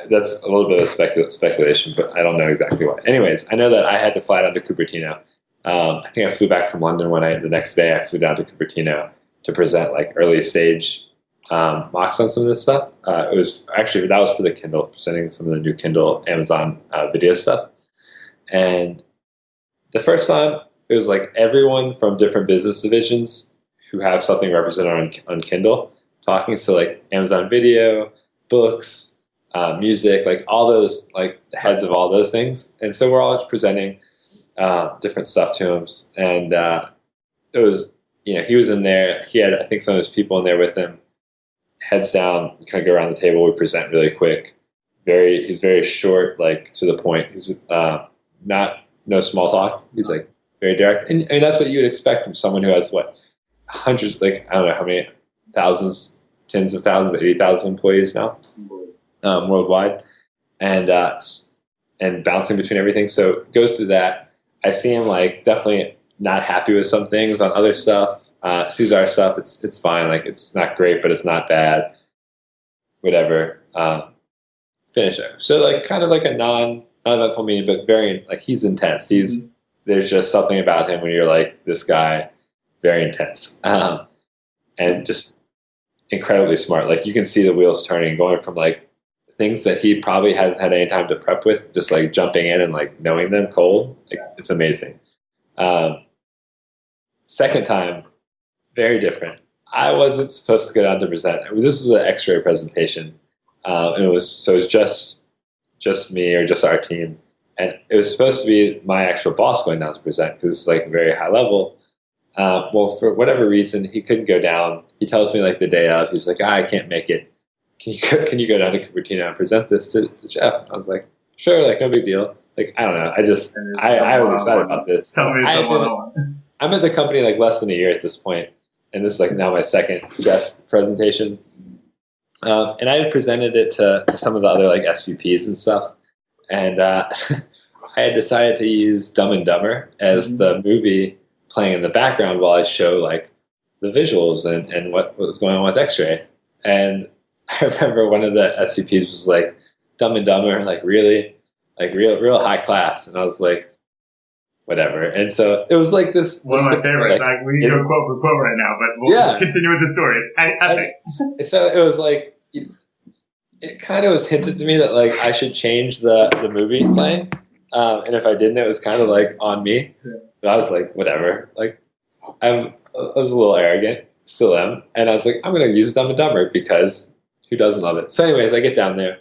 That's a little bit of speculation, but I don't know exactly why. Anyways, I know that I had to fly down to Cupertino. I think I flew back from London the next day I flew down to Cupertino to present like early stage mocks on some of this stuff. That was for the Kindle, presenting some of the new Kindle Amazon video stuff. And the first time, it was like everyone from different business divisions who have something represented on Kindle talking to like Amazon Video, books, music, like all those, like heads of all those things. And so we're all just presenting different stuff to him. And it was, he was in there. He had, I think, some of his people in there with him. Heads down, we kind of go around the table. We present really quick. He's very short, like to the point. He's no small talk. He's like very direct, and that's what you would expect from someone who has hundreds, like I don't know how many thousands, tens of thousands, 80,000 employees now worldwide, and bouncing between everything. So goes through that. I see him like definitely not happy with some things on other stuff. Sees our stuff. It's fine. Like it's not great, but it's not bad. Whatever. finish it. So like kind of like a non-eventful meeting, but very like he's intense. There's just something about him when you're like, this guy, very intense, and just incredibly smart. Like you can see the wheels turning, going from like things that he probably hasn't had any time to prep with, just like jumping in and like knowing them cold. Like it's amazing. Second time, very different. I wasn't supposed to go down to present. This was an X-ray presentation, and it was just me or just our team, and it was supposed to be my actual boss going down to present because it's like very high level. Well, for whatever reason, he couldn't go down. He tells me like the day of, he's like, I can't make it. Can you go down to Cupertino and present this to Jeff? And I was like, sure, like no big deal. Like I don't know. I was excited about this. I'm at the company like less than a year at this point, and this is like now my second Jeff presentation. And I had presented it to some of the other like SVPs and stuff, and I had decided to use Dumb and Dumber as the movie playing in the background while I show like the visuals and what was going on with X-ray. And I remember one of the SVPs was like, Dumb and Dumber, like really, like real high class. And I was like, whatever. And so it was like this. One of my favorites. Like, we can go quote for quote right now, but we'll continue with the story. It's epic. So it was like, it kind of was hinted to me that like I should change the movie playing. And if I didn't, it was kind of like on me. But I was like, whatever. Like, I was a little arrogant, still am. And I was like, I'm going to use Dumb and Dumber because who doesn't love it? So anyways, I get down there.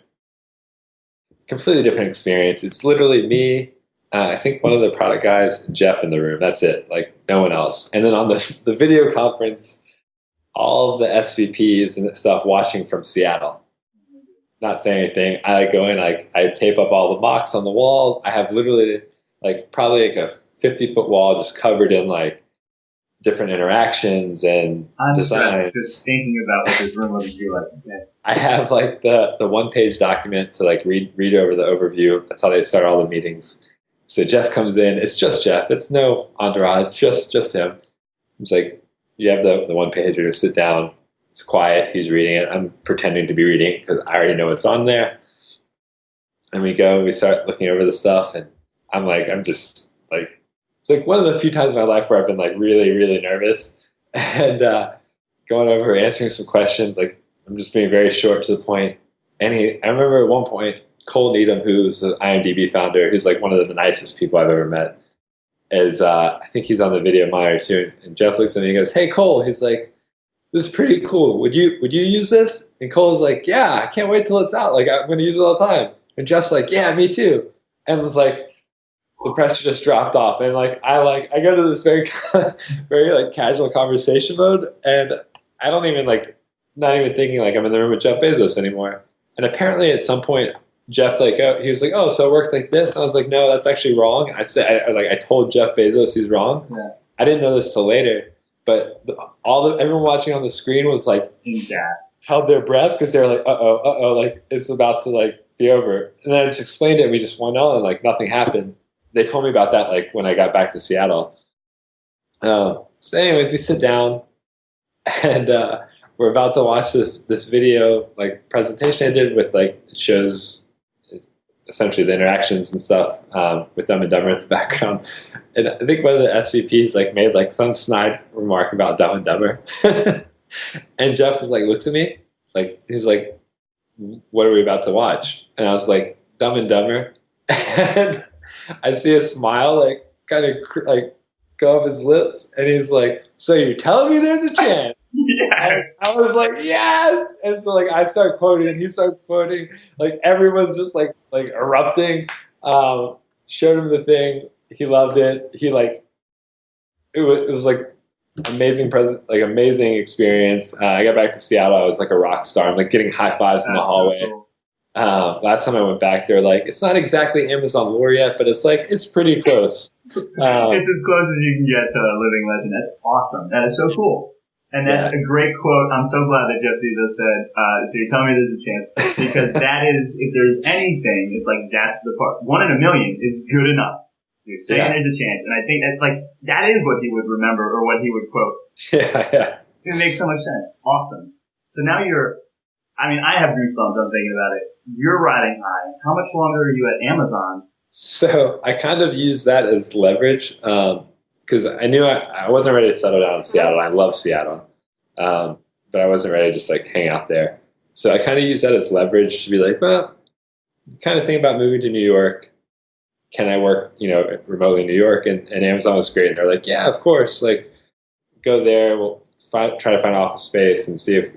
Completely different experience. It's literally me, I think one of the product guys, Jeff in the room. That's it. Like, no one else. And then on the video conference, all of the SVPs and stuff watching from Seattle. Not saying anything. I go in, I tape up all the mocks on the wall. I have literally like probably like a 50-foot wall just covered in like different interactions and designs. Just thinking about what this room would be like. Yeah. I have like the 1-page document to like read over the overview. That's how they start all the meetings. So Jeff comes in. It's just Jeff. It's no entourage. Just him. It's like you have the 1-pager. Sit down. It's quiet. He's reading it. I'm pretending to be reading it because I already know what's on there. And we start looking over the stuff, and I'm just like, it's like one of the few times in my life where I've been like really, really nervous and going over, answering some questions. Like I'm just being very short to the point. And I remember at one point, Cole Needham, who's the IMDb founder, who's like one of the nicest people I've ever met, is I think he's on the video monitor too. And Jeff looks at me and goes, "Hey Cole," he's like, "This is pretty cool. Would you use this?" And Cole's like, "Yeah, I can't wait till it's out. Like I'm going to use it all the time." And Jeff's like, "Yeah, me too." And it's like the pressure just dropped off. And like I go to this very very like casual conversation mode, and I don't even not even thinking like I'm in the room with Jeff Bezos anymore. And apparently at some point Jeff he was like, "Oh, so it works like this?" And I was like, "No, that's actually wrong." I told Jeff Bezos he's wrong. Yeah. I didn't know this till later. But everyone watching on the screen was like, held their breath because they were like, uh-oh, like it's about to like be over. And then I just explained it, and we just went on, and like nothing happened. They told me about that like when I got back to Seattle. So anyways, we sit down, and we're about to watch this video like presentation I did with like it shows essentially the interactions and stuff with Dumb and Dumber in the background. And I think one of the SVPs like made like some snide remark about Dumb and Dumber. And Jeff was like, looks at me, like he's like, "What are we about to watch?" And I was like, "Dumb and Dumber." And I see a smile like kind of like go up his lips, and he's like, "So you're telling me there's a chance?" Yes. I was like, yes. And so like I start quoting, and he starts quoting, like everyone's just like erupting. Showed him the thing. He loved it. He like it was like amazing amazing experience. I got back to Seattle. I was like a rock star. I'm like getting high fives in the hallway. Cool. Last time I went back there, like it's not exactly Amazon lore yet, but it's pretty close. It's as close as you can get to a living legend. That's awesome. That is so cool. And that's a great quote. I'm so glad that Jeff Bezos said, "So you're telling me there's a chance," because that is, if there's anything, it's like that's the part. 1 in a million is good enough. You're saying there's a chance, and I think that's like that is what he would remember or what he would quote. Yeah. It makes so much sense. Awesome. So now I mean, I have goosebumps. I'm thinking about it. You're riding high. How much longer are you at Amazon? So I kind of used that as leverage because I knew I wasn't ready to settle down in Seattle. I love Seattle, but I wasn't ready to just like hang out there. So I kind of used that as leverage to be like, well, kind of think about moving to New York. Can I work, remotely in New York? And Amazon was great. And they're like, yeah, of course. Like, go there. We'll try to find office space and see if,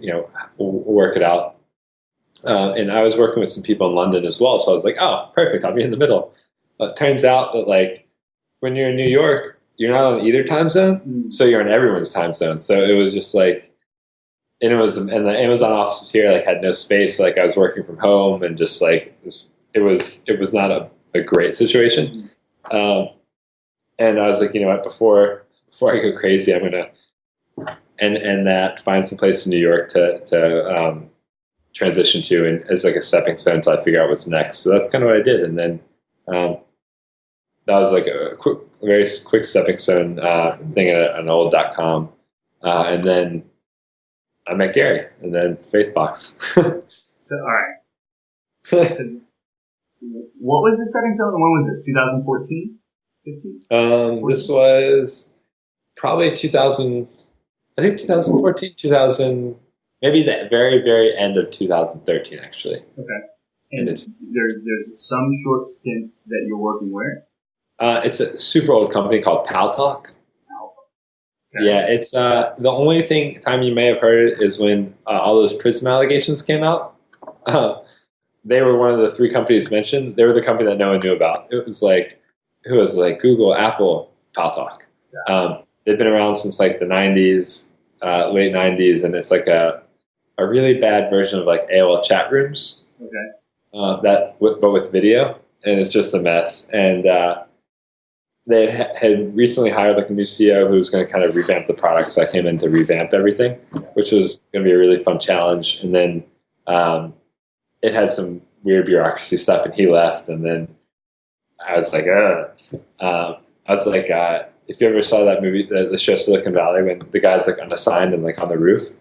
we'll work it out. And I was working with some people in London as well. So I was like, oh, perfect. I'll be in the middle. But it turns out that like when you're in New York, you're not on either time zone. So you're in everyone's time zone. So it was just like, and the Amazon offices here like had no space. So, like I was working from home and just like it was not a great situation. And I was like, you know what, before I go crazy, I'm gonna and that find some place in New York to transition to, and as like a stepping stone until I figure out what's next. So that's kind of what I did, and then that was like a very quick stepping stone thing at an old .com, and then I met Gary, and then Faithbox. So all right. So, what was the stepping stone? When was this? 2014? 15? This was probably 2000. I think 2014, 2000, maybe the very, very end of 2013, actually. Okay. And there's some short stint that you're working where? It's a super old company called Paltalk. Okay. Yeah, it's the only time you may have heard it is when all those Prism allegations came out. They were one of the three companies mentioned. They were the company that no one knew about. It was like, who was like Google, Apple, Paltalk. Yeah. They've been around since like the 90s, late 90s, and it's like a really bad version of like AOL chat rooms. Okay. But with video, and it's just a mess. And they had recently hired like a new CEO who was going to kind of revamp the product. So I came in to revamp everything, which was going to be a really fun challenge. And then it had some weird bureaucracy stuff, and he left. And then I was like, if you ever saw that movie, the show Silicon Valley, when the guy's like unassigned and like on the roof,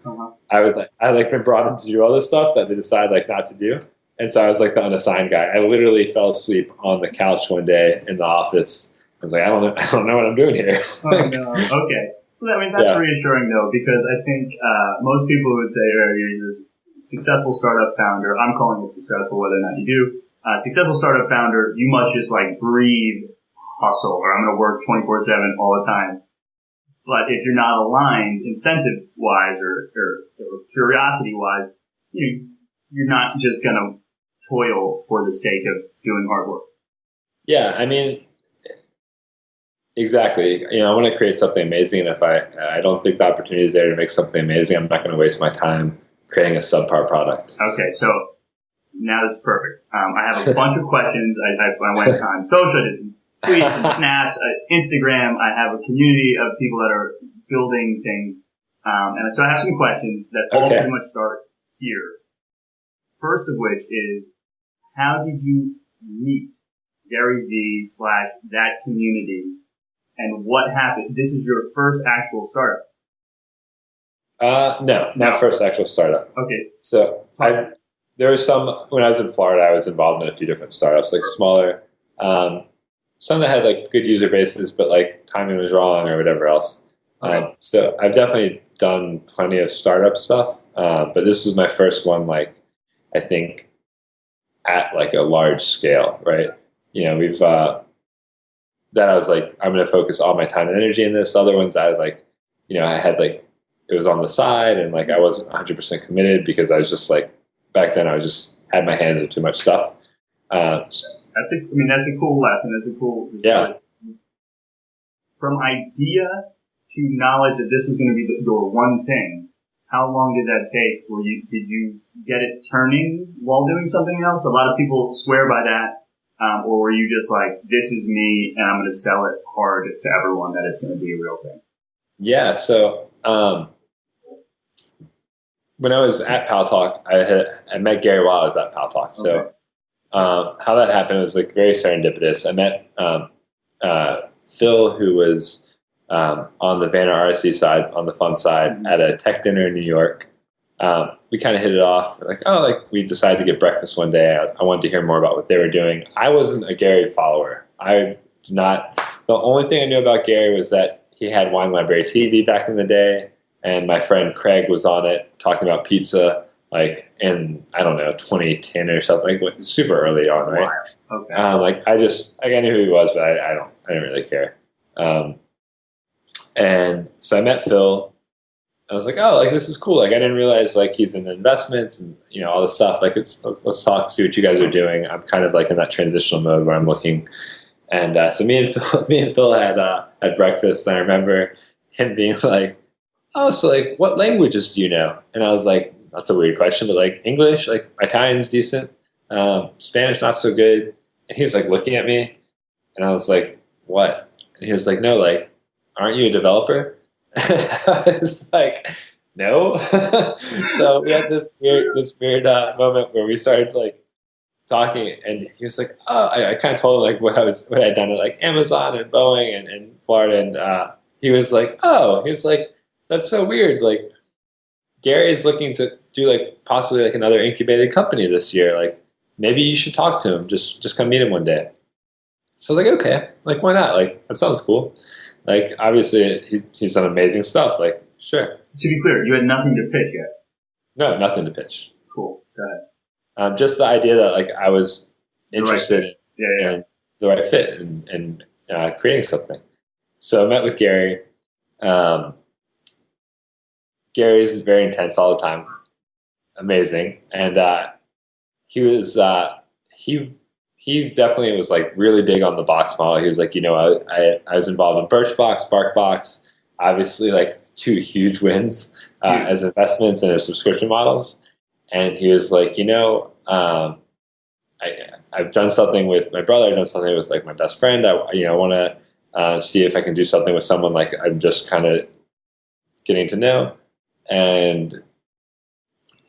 I been brought in to do all this stuff that they decided like not to do. And so I was like the unassigned guy. I literally fell asleep on the couch one day in the office. I was like, I don't know what I'm doing here. Oh, no. Okay. So I mean, that's reassuring though, because I think most people would say, you're this successful startup founder. I'm calling it successful, whether or not you do. Successful startup founder, you must just like breathe hustle, or I'm going to work 24/7 all the time. But if you're not aligned incentive-wise or curiosity-wise, you're not just going to toil for the sake of doing hard work. Yeah, I mean, exactly. I want to create something amazing, and if I don't think the opportunity is there to make something amazing, I'm not going to waste my time creating a subpar product. Okay, so now this is perfect. I have a bunch of questions. I went on social, tweets and snaps, Instagram. I have a community of people that are building things. And so I have some questions that all pretty much start here. First of which is, how did you meet Gary V / that community, and what happened? This is your first actual startup. No, not first actual startup. Okay. So there was some, when I was in Florida, I was involved in a few different startups, like smaller, some that had like good user bases, but like timing was wrong or whatever else. So I've definitely done plenty of startup stuff, but this was my first one, like I think at like a large scale, right? We've that I was like, I'm going to focus all my time and energy in this. Other ones I like, I had like, it was on the side, and like I wasn't 100% committed because I was just like, back then I was just had my hands in too much stuff. That's a cool lesson. That's a cool. Yeah. From idea to knowledge that this was going to be your one thing, how long did that take? Did you get it turning while doing something else? A lot of people swear by that. Or were you just like, this is me and I'm going to sell it hard to everyone that it's going to be a real thing? Yeah. So, when I was at Paltalk, I met Gary while I was at Paltalk. So, how that happened was like very serendipitous. I met Phil, who was on the Vanna RSC side, on the fun side, at a tech dinner in New York. we kind of hit it off. Like, we decided to get breakfast one day. I wanted to hear more about what they were doing. I wasn't a Gary follower. I did not. The only thing I knew about Gary was that he had Wine Library TV back in the day, and my friend Craig was on it talking about pizza, like in, I don't know, 2010 or something, like super early on, right? Wow. Okay. I knew who he was, but I didn't really care. And so I met Phil. I was like, this is cool. Like, I didn't realize like he's in investments and all this stuff. Like, let's talk, see what you guys are doing. I'm kind of like in that transitional mode where I'm looking. And so me and Phil had breakfast, and I remember him being like, "Oh, so like, what languages do you know?" And I was like, "That's a weird question, but like English, like Italian's decent, Spanish not so good." And he was like looking at me, and I was like, "What?" And he was like, "No, like, aren't you a developer?" I was like, "No." So we had this weird moment where we started like talking, and he was like, I kind of told him like what I'd done at like Amazon and Boeing and Florida, and he was like, that's so weird. Like, Gary is looking to do like possibly like another incubated company this year. Like, maybe you should talk to him. Just come meet him one day. So I was like, okay, like, why not? Like, that sounds cool. Like, obviously he's done amazing stuff. Like, sure. To be clear, you had nothing to pitch yet. No, nothing to pitch. Cool. Go ahead. Just the idea that like I was interested in the right fit and creating something. So I met with Gary. Gary's very intense all the time, amazing, and he was he definitely was like really big on the box model. He was like, I was involved in Birchbox, BarkBox, obviously like two huge wins as investments and as subscription models. And he was like, I've done something with my brother. I've done something with like my best friend. I want to see if I can do something with someone like I'm just kind of getting to know. And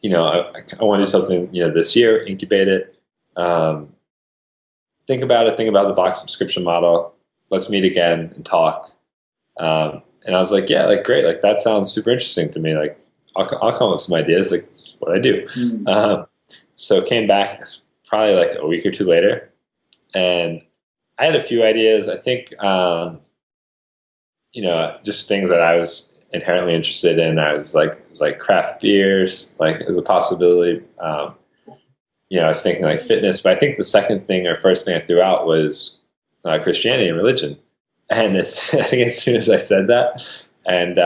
I want to do something this year, incubate it. Think about the box subscription model. Let's meet again and talk. And I was like, yeah, like great, like that sounds super interesting to me. Like, I'll come up with some ideas. Like, that's what I do. So came back probably like a week or two later, and I had a few ideas. I think, just things that I was inherently interested in. It was like craft beers, like as a possibility. I was thinking like fitness, but I think the second thing or first thing I threw out was Christianity and religion. And I think as soon as I said that, and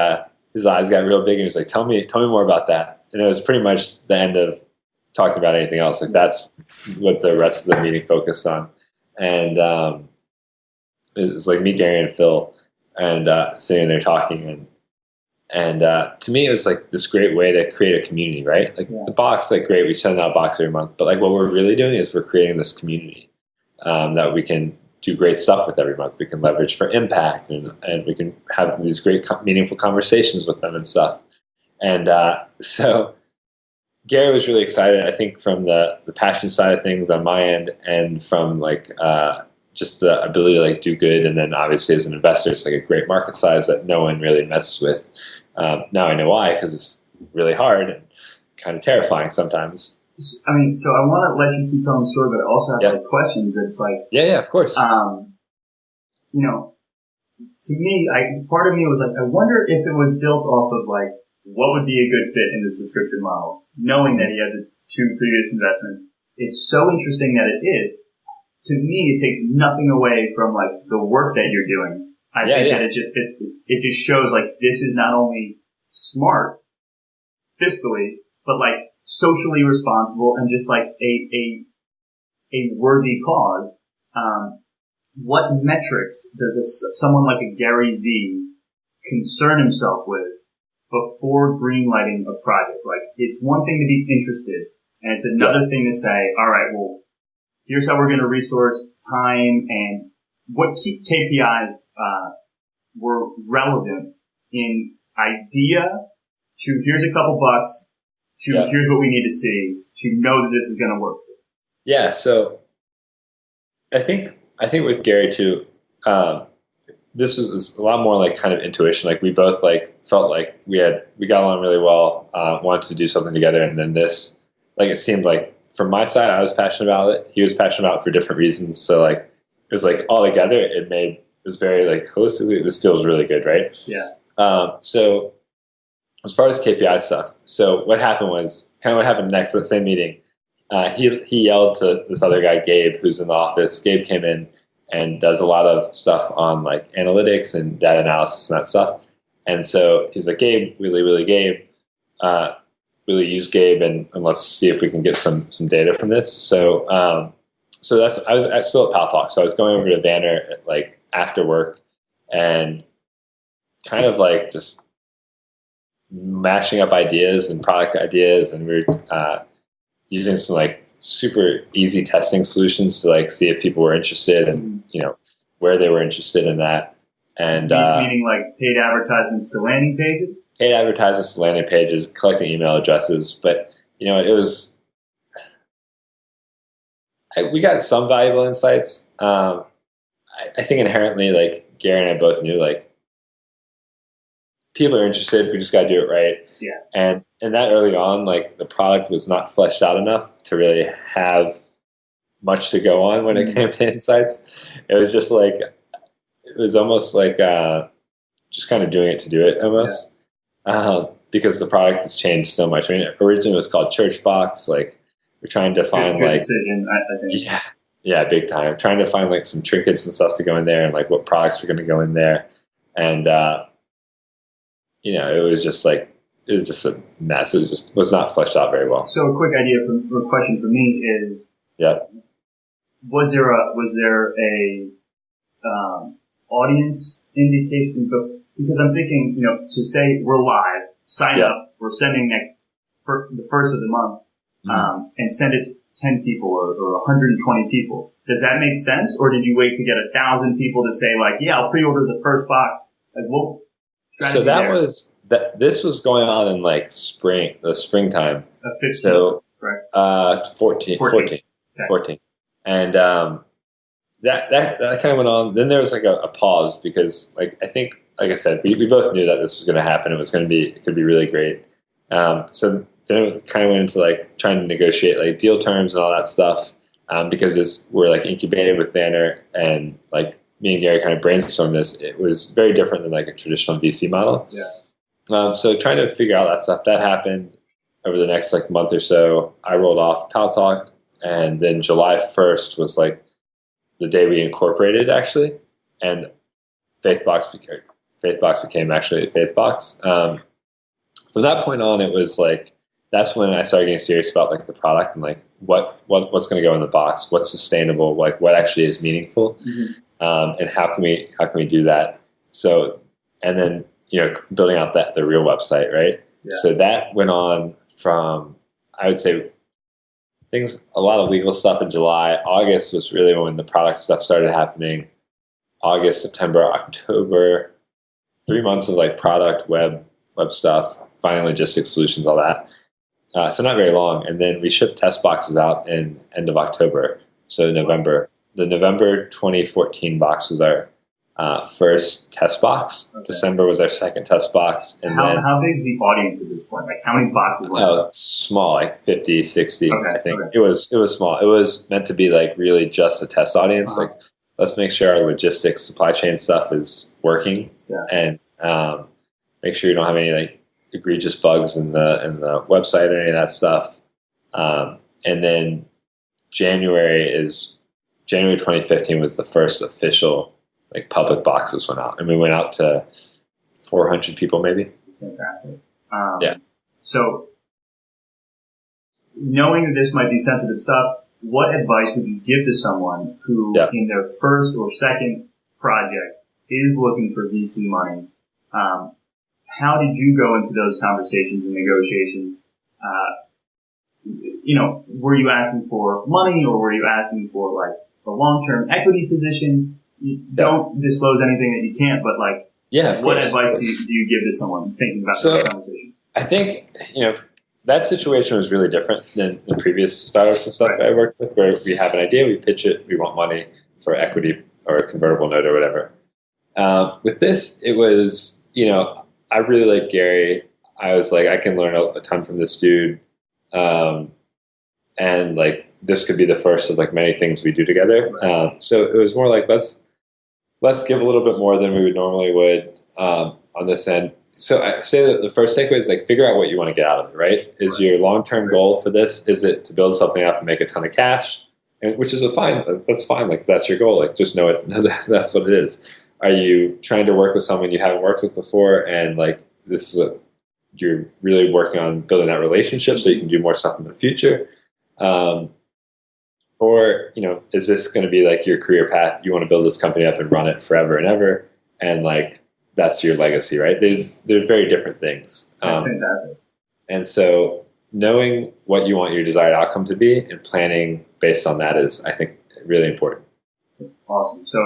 his eyes got real big, and he was like, "Tell me more about that." And it was pretty much the end of talking about anything else. Like, that's what the rest of the meeting focused on. And it was like me, Gary, and Phil, and sitting there talking, and to me, it was like this great way to create a community, right? Like the box, like great, we send out a box every month, but like what we're really doing is we're creating this community that we can do great stuff with every month. We can leverage for impact, and we can have these great meaningful conversations with them and stuff. And so Gary was really excited, I think, from the passion side of things on my end, and from like just the ability to like do good. And then obviously as an investor, it's like a great market size that no one really messes with. Now I know why, because it's really hard and kind of terrifying sometimes. I mean, so I want to let you keep telling the story, but I also have like questions. It's like, yeah, of course. To me, part of me was like, I wonder if it was built off of like what would be a good fit in the subscription model, knowing that he had the two previous investments. It's so interesting that it is. To me, it takes nothing away from like the work that you're doing. I think that it just shows like this is not only smart fiscally, but like socially responsible and just like a worthy cause. What metrics does someone like a Gary V concern himself with before greenlighting a project? Like, it's one thing to be interested, and it's another thing to say, all right, well, here's how we're going to resource time, and what key KPIs were relevant in idea to here's a couple bucks to here's what we need to see to know that this is going to work. Yeah. So I think with Gary too, this was a lot more like kind of intuition. Like we both like felt like we got along really well, wanted to do something together. And then this, like, it seemed like from my side, I was passionate about it. He was passionate about it for different reasons. So like, it was like all together, it was very like holistically, this feels really good. Right. Yeah. So as far as KPI stuff, so what happened was kind of what happened next, that same meeting. He yelled to this other guy, Gabe, who's in the office. Gabe came in and does a lot of stuff on like analytics and data analysis and that stuff. And so he's like, Gabe, really Gabe, really use Gabe and let's see if we can get some data from this. So I was still at Pal Talk. So I was going over to Vanner like after work and kind of like just mashing up ideas and product ideas. And we were using some like super easy testing solutions to like see if people were interested and, you know, where they were interested in that. And meaning like paid advertisements to landing pages? Paid advertisements to landing pages, collecting email addresses. But, you know, we got some valuable insights. I think inherently, like Gary and I both knew, like, people are interested. We just got to do it right. Yeah. And that early on, like the product was not fleshed out enough to really have much to go on when it came to insights. It was just like, it was almost like just kind of doing it to do it almost. Yeah. Because the product has changed so much. I mean, originally it was called Churchbox. Like we're trying to find good decision, I think. Yeah, big time. Trying to find like some trinkets and stuff to go in there and like what products were going to go in there. And, you know, it was just a mess. It just was not fleshed out very well. So a quick idea or question for me is, was there a audience indication? Because I'm thinking, you know, to say we're live, sign up, we're sending the first of the month, and send it to 10 people or 120 people. Does that make sense? Or did you wait to get 1,000 people to say like, yeah, I'll pre-order the first box? Like, what? So this was going on in like springtime. 15, so, right? 14. And, that kind of went on. Then there was like a pause because like, I think, like I said, we both knew that this was going to happen. It could be really great. So then it kind of went into like trying to negotiate like deal terms and all that stuff. Because we're like incubated with Vanner and like, me and Gary kind of brainstormed this. It was very different than like a traditional VC model. Yeah. So trying to figure out that stuff, that happened over the next like month or so. I rolled off Pal Talk, and then July 1st was like the day we incorporated actually, and Faithbox became actually Faithbox. From that point on, it was like that's when I started getting serious about like the product and like what's going to go in the box, what's sustainable, like what actually is meaningful. Mm-hmm. And how can we do that? So, and then, you know, building out the real website, right? Yeah. So that went on from, I would say, a lot of legal stuff in July. August was really when the product stuff started happening. August, September, October, 3 months of like product, web stuff, finding logistics solutions, all that. So not very long. And then we shipped test boxes out in end of October. So November. The November 2014 box was our first test box. Okay. December was our second test box. And how big is the audience at this point? Like how many boxes were there? Small, like 50, 60, I think. Okay. It was small. It was meant to be like really just a test audience. Like let's make sure our logistics, supply chain stuff is working and make sure you don't have any like egregious bugs in the website or any of that stuff. And then January 2015 was the first official like public boxes went out, and we went out to 400 people maybe. Fantastic. So knowing that this might be sensitive stuff, what advice would you give to someone who in their first or second project is looking for VC money? How did you go into those conversations and negotiations? You know, were you asking for money or were you asking for like a long-term equity position? You don't disclose anything that you can't, but like, what advice do you give to someone thinking about this conversation? I think, you know, that situation was really different than the previous startups and stuff I worked with, where we have an idea, we pitch it, we want money for equity or a convertible note or whatever. With this, it was, I really like Gary. I was like, I can learn a ton from this dude. And like, this could be the first of like many things we do together. So it was more like, let's give a little bit more than we would normally would on this end. So I say that the first takeaway is like, figure out what you want to get out of it, right? Is your long-term goal for this, is it to build something up and make a ton of cash? And which is that's fine. Like, if that's your goal, like, just know it. That's what it is. Are you trying to work with someone you haven't worked with before? And like, this is you're really working on building that relationship so you can do more stuff in the future. Or, is this going to be like your career path? You want to build this company up and run it forever and ever. And like, that's your legacy, right? They're very different things. That's fantastic. And so knowing what you want your desired outcome to be and planning based on that is, I think, really important. Awesome. So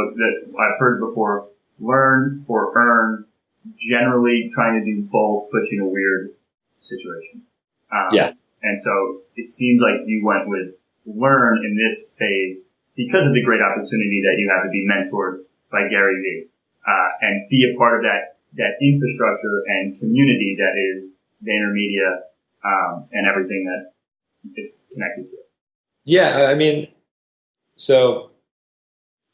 I've heard before, learn or earn, generally trying to do both puts you in a weird situation. And so it seems like you went with learn in this phase because of the great opportunity that you have to be mentored by Gary Vee, and be a part of that infrastructure and community that is VaynerMedia, and everything that is connected to it. Yeah, I mean, so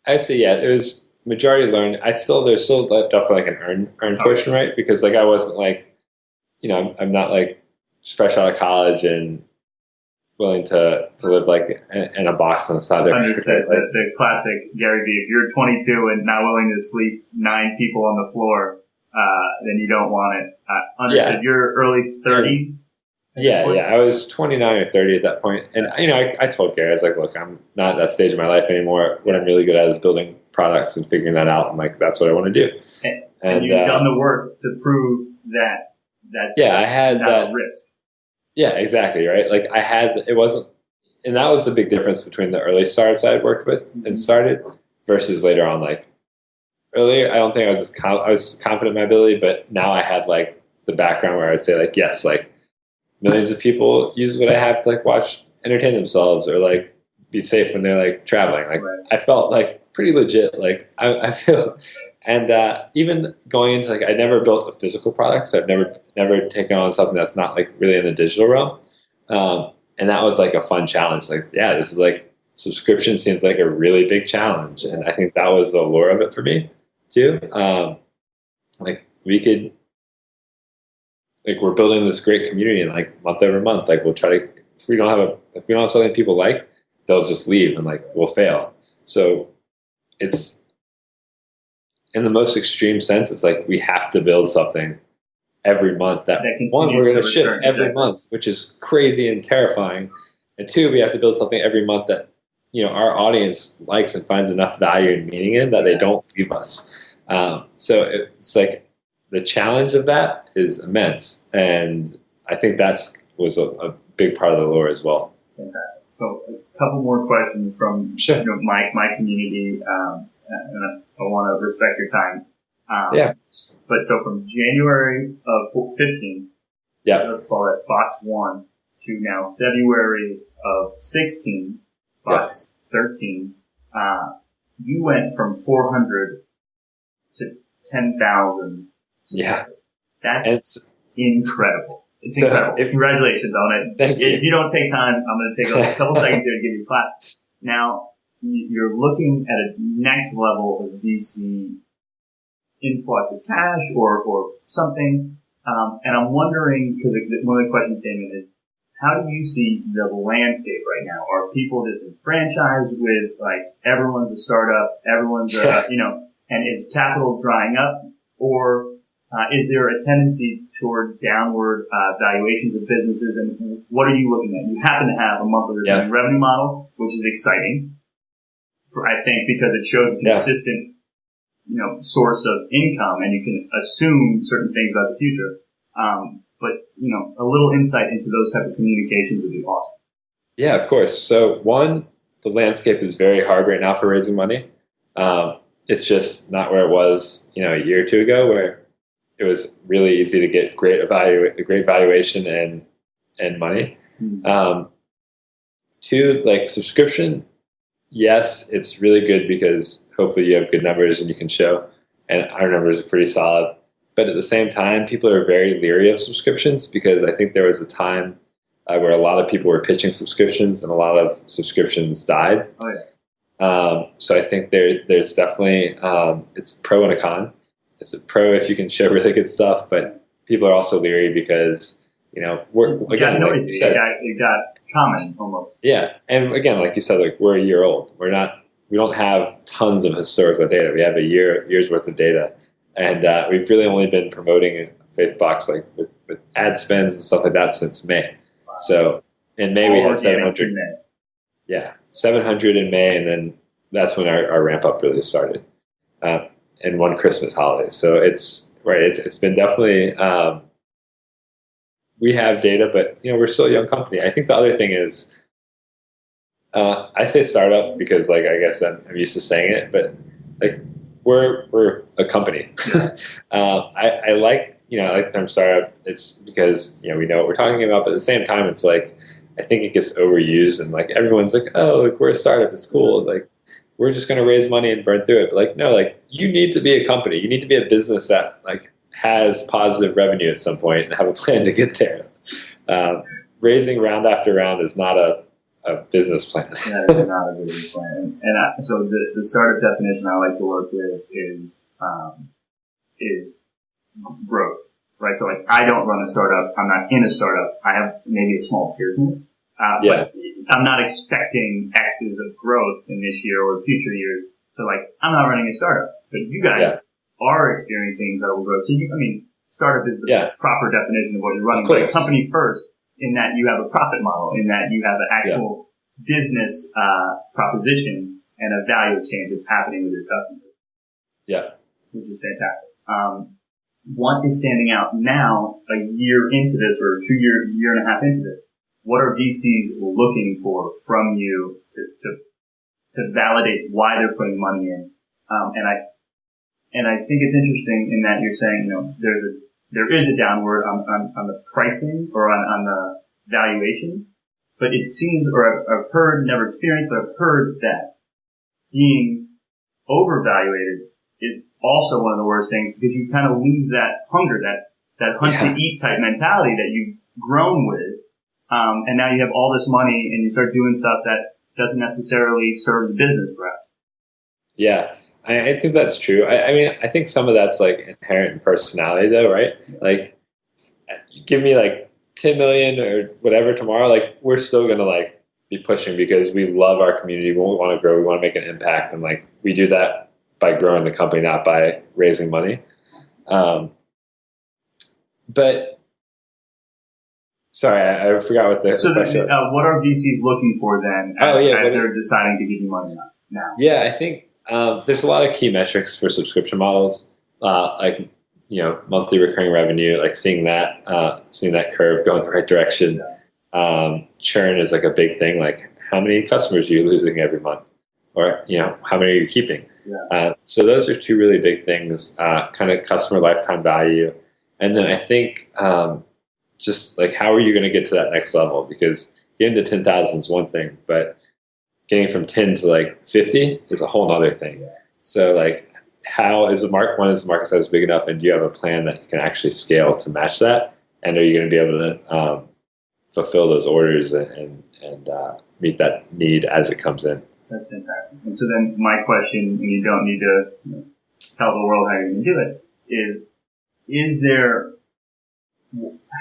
I'd say, it was majority learn. There's still definitely like an earn portion, right? Because like, I wasn't like, I'm not like just fresh out of college and willing to live like in a box on the side. Understood. The classic Gary Vee. If you're 22 and not willing to sleep 9 people on the floor, then you don't want it. Understood. You're early 30s. Yeah. I was 29 or 30 at that point. And, I told Gary, I was like, look, I'm not at that stage of my life anymore. What I'm really good at is building products and figuring that out. And like, that's what I want to do. And you've done the work to prove that I had that risk. Yeah, exactly. Right. Like it wasn't, and that was the big difference between the early startups I had worked with and started versus later on. Like earlier, I don't think I was confident in my ability, but now I had like the background where I would say like, yes, like millions of people use what I have to like watch, entertain themselves or like be safe when they're like traveling. Like I felt like pretty legit. Like I feel. And even going into like, I never built a physical product, so I've never taken on something that's not like really in the digital realm. And that was like a fun challenge. Like, this is like subscription seems like a really big challenge, and I think that was the allure of it for me too. Like we could, like we're building this great community, and like month over month, like we'll try to if we don't have something people like, they'll just leave and like we'll fail. So it's. In the most extreme sense, it's like we have to build something every month that one, we're going to ship every month, which is crazy and terrifying. And 2, we have to build something every month that, our audience likes and finds enough value and meaning in that they don't leave us. So it's like the challenge of that is immense. And I think was a big part of the lure as well. Okay. So a couple more questions from my community. And I want to respect your time. But so from January of 15, let's call it box 1, to now February of 16, box 13, you went from 400 to 10,000. Yeah. That's incredible. It's incredible. Congratulations on it. Thank you. If you don't take time, I'm going to take a couple seconds here to give you a clap. Now, you're looking at a next level of VC influx of cash or something. And I'm wondering, because one of the questions came in is, how do you see the landscape right now? Are people disenfranchised with, like, everyone's a startup, everyone's and is capital drying up? Or is there a tendency toward downward valuations of businesses? And what are you looking at? You happen to have a monthly recurring revenue model, which is exciting. I think because it shows a consistent, source of income, and you can assume certain things about the future. But a little insight into those type of communications would be awesome. Yeah, of course. So one, the landscape is very hard right now for raising money. It's just not where it was, a year or 2 ago, where it was really easy to get great valuation and money. Mm-hmm. 2, like subscription. Yes, it's really good because hopefully you have good numbers and you can show. and our numbers are pretty solid. But at the same time, people are very leery of subscriptions because I think there was a time where a lot of people were pitching subscriptions and a lot of subscriptions died. Oh, yeah. So I think there's definitely it's a pro and a con. It's a pro if you can show really good stuff, but people are also leery because we're again like you said, it got common almost. Yeah, and again, like you said, like we're a year old. We don't have tons of historical data. We have a year's worth of data, and we've really only been promoting FaithBox like with ad spends and stuff like that since May. Wow. So in May we had 700. Yeah, 700 in May, and then that's when our ramp up really started, and one Christmas holiday. So it's been definitely. We have data, but we're still a young company. I think the other thing is, I say startup because like I guess I'm used to saying it, but like we're a company. I like I like the term startup. It's because we know what we're talking about, but at the same time, it's like I think it gets overused and like everyone's like, oh, like we're a startup, it's cool. Like we're just going to raise money and burn through it. But like no, like you need to be a company. You need to be a business that like has positive revenue at some point and have a plan to get there. Raising round after round is not a business plan. That is not a business plan. And so the startup definition I like to work with is growth, right? So like I don't run a startup. I'm not in a startup. I have maybe a small business, but I'm not expecting X's of growth in this year or future years. So like I'm not running a startup, but you guys are experiencing incredible growth. So startup is the proper definition of what you're running. But a company first, in that you have a profit model, in that you have an actual business proposition and a value exchange that's happening with your customers. Yeah. Which is fantastic. What is standing out now, a year into this, or year and a half into this? What are VCs looking for from you to validate why they're putting money in? And I think it's interesting in that you're saying, there is a downward on the pricing or on the valuation, but it seems, or I've heard, never experienced, but I've heard that being overvaluated is also one of the worst things because you kind of lose that hunger, that hunt to eat type mentality that you've grown with. And now you have all this money and you start doing stuff that doesn't necessarily serve the business perhaps. Yeah. I think that's true. I mean, I think some of that's like inherent in personality though, right? Like you give me like 10 million or whatever tomorrow, like we're still going to like be pushing because we love our community. We want to grow. We want to make an impact. And like we do that by growing the company, not by raising money. But sorry, I forgot what the question was. What are VCs looking for then as they're deciding to give you money now? Yeah, I think there's a lot of key metrics for subscription models, like monthly recurring revenue, like seeing that curve go in the right direction. Churn is like a big thing, like how many customers are you losing every month, or how many are you keeping? So those are two really big things. Kind of customer lifetime value, and then I think just like how are you going to get to that next level? Because getting to 10,000 is one thing, but getting from 10 to like 50 is a whole other thing. So like is the market size big enough, and do you have a plan that you can actually scale to match that? And are you going to be able to fulfill those orders and meet that need as it comes in? That's fantastic. And so then my question, and you don't need to tell the world how you're going to do it, is there,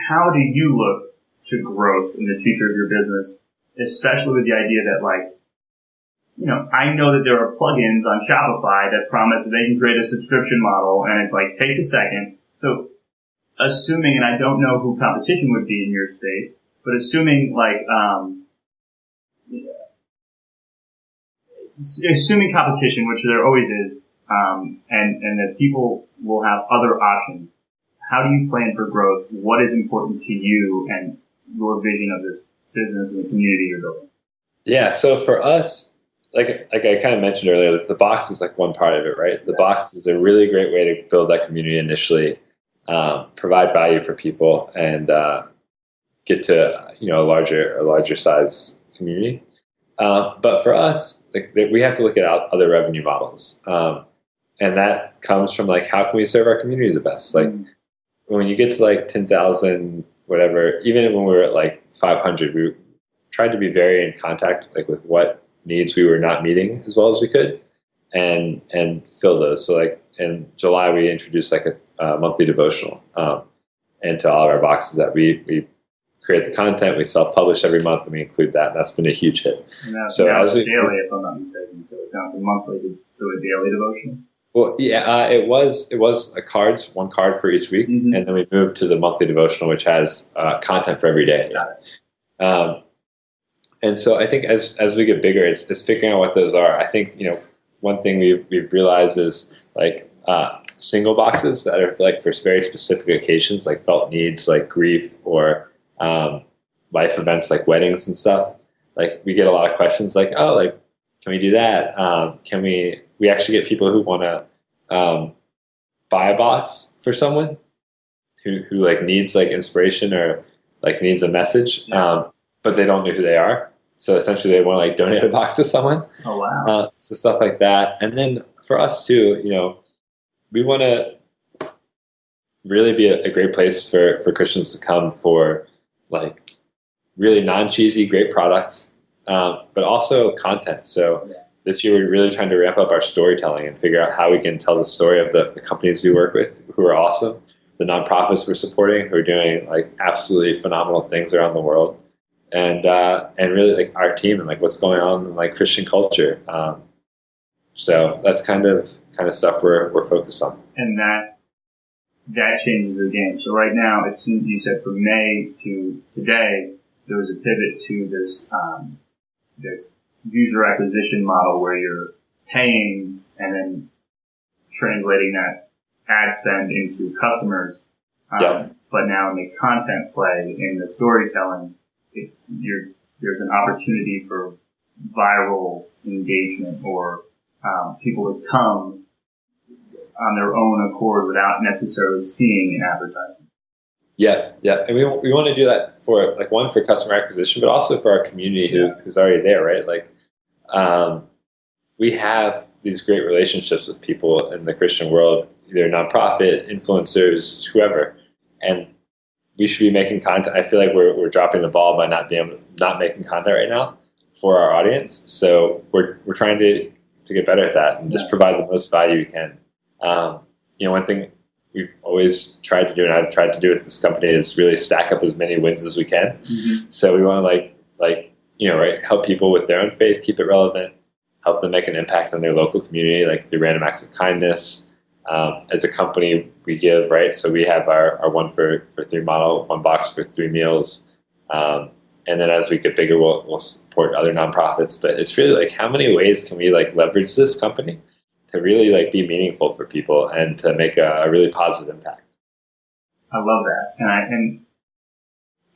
how do you look to growth in the future of your business, especially with the idea that like, I know that there are plugins on Shopify that promise that they can create a subscription model, and it's like, takes a second. So assuming, and I don't know who competition would be in your space, but assuming like, assuming competition, which there always is, and that people will have other options, how do you plan for growth? What is important to you and your vision of this business and the community you're building? Yeah, so for us, like I kind of mentioned earlier, the box is like one part of it, right? The box is a really great way to build that community initially, provide value for people, and get to a larger size community. But for us, like we have to look at other revenue models. and that comes from like, how can we serve our community the best? Like when you get to like 10,000, whatever, even when we were at like 500, we tried to be very in contact, like with what needs we were not meeting as well as we could, and fill those. So like in July, we introduced like a monthly devotional into all of our boxes that we create the content, we self-publish every month, and we include that. And that's been a huge hit. So as daily, if I'm not mistaken, so it's not a monthly to a daily devotion. Well, yeah, it was one card for each week, and then we moved to the monthly devotional, which has content for every day. And so I think as we get bigger, it's figuring out what those are. I think one thing we've realized is like single boxes that are like for very specific occasions, like felt needs, like grief or life events, like weddings and stuff. Like we get a lot of questions, like, oh, like can we do that? Can we? We actually get people who want to buy a box for someone who like needs like inspiration or like needs a message, but they don't know who they are. So essentially they want to like donate a box to someone. Oh, wow. So stuff like that. And then for us too, we want to really be a great place for Christians to come for like really non-cheesy, great products, but also content. So this year we're really trying to ramp up our storytelling and figure out how we can tell the story of the companies we work with who are awesome, the nonprofits we're supporting who are doing like absolutely phenomenal things around the world, and really like our team and like what's going on in like Christian culture. So that's kind of stuff we're focused on. And that changes the game. So right now, it seems you said from May to today, there was a pivot to this user acquisition model where you're paying and then translating that ad spend into customers. But now in the content play, in the storytelling, there's an opportunity for viral engagement or people to come on their own accord without necessarily seeing an advertisement. Yeah. And we want to do that for like one for customer acquisition, but also for our community who's already there, right? Like we have these great relationships with people in the Christian world, either nonprofit, influencers, whoever, and we should be making content. I feel like we're dropping the ball by not making content right now for our audience. So we're trying to get better at that and just provide the most value we can. One thing we've always tried to do, and I've tried to do with this company, is really stack up as many wins as we can. So we want to help people with their own faith, keep it relevant, help them make an impact on their local community, like through random acts of kindness. As a company, we give, right? So we have our 1 for 3 model, 1 box for 3 meals. And then as we get bigger, we'll support other nonprofits. But it's really like, how many ways can we like leverage this company to really like be meaningful for people and to make a really positive impact? I love that. And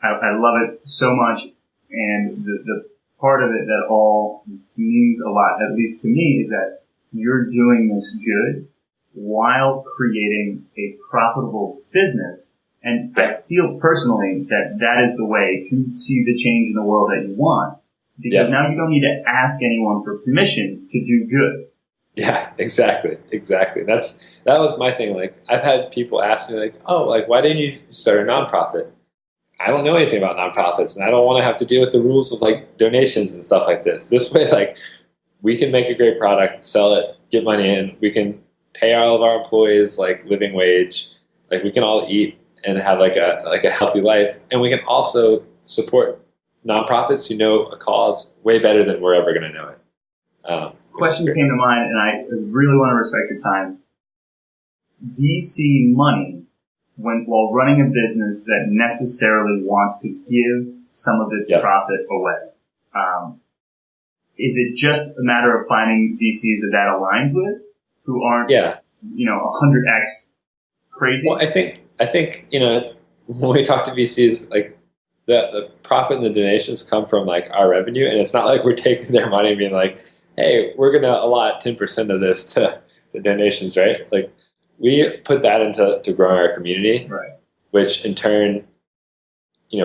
I love it so much. And the part of it that all means a lot, at least to me, is that you're doing this good while creating a profitable business. And I feel personally that is the way to see the change in the world that you want. Because now you don't need to ask anyone for permission to do good. Yeah, exactly. That was my thing. Like, I've had people ask me like, oh, like, why didn't you start a nonprofit? I don't know anything about nonprofits, and I don't want to have to deal with the rules of like donations and stuff like this. This way, like, we can make a great product, sell it, get money in. We can pay all of our employees like living wage. Like, we can all eat and have like a healthy life, and we can also support nonprofits who know a cause way better than we're ever going to know it. Question came to mind, and I really want to respect your time. VC money, while running a business that necessarily wants to give some of its profit away, is it just a matter of finding VCs that aligns with, who aren't 100x crazy? Well, I think when we talk to VCs, like the profit and the donations come from like our revenue, and it's not like we're taking their money and being like, hey, we're going to allot 10% of this to donations, right? Like, we put that into growing our community, right, which in turn,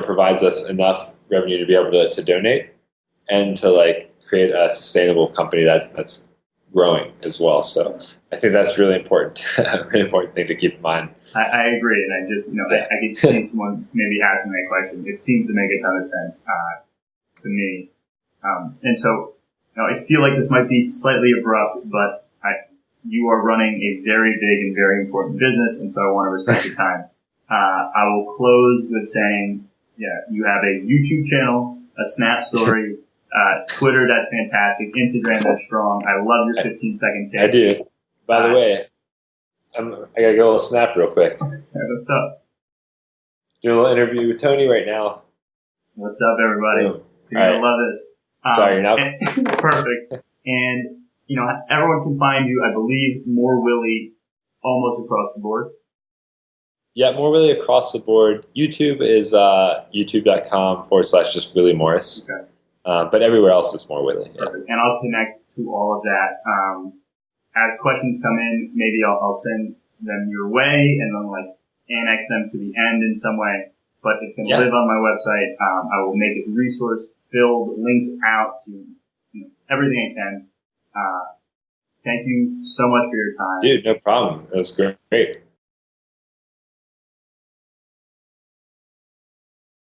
provides us enough revenue to be able to donate and to like create a sustainable company that's growing as well. So I think that's really important, really important thing to keep in mind. I agree, and I just, I could see someone maybe asking that question. It seems to make a ton of sense to me. And so, I feel like this might be slightly abrupt, but you are running a very big and very important business, and so I want to respect your time. I will close with saying, you have a YouTube channel, a Snap story, Twitter, that's fantastic, Instagram, that's strong. I love your 15-second take. I do. By the way, I gotta go a little Snap real quick. What's up? Doing a little interview with Tony right now. What's up, everybody? Boom. You're going to love this. Sorry, you're not. Perfect. And, everyone can find you, I believe, More Willie almost across the board. Yeah, More Willie across the board. YouTube is youtube.com/just Willie Morris. Okay. But everywhere else is More Willie. Yeah. Perfect. And I'll connect to all of that. As questions come in, maybe I'll send them your way and then annex them to the end in some way. But it's going to live on my website. I will make it resource filled, links out to everything I can. Thank you so much for your time. Dude, no problem. It was great.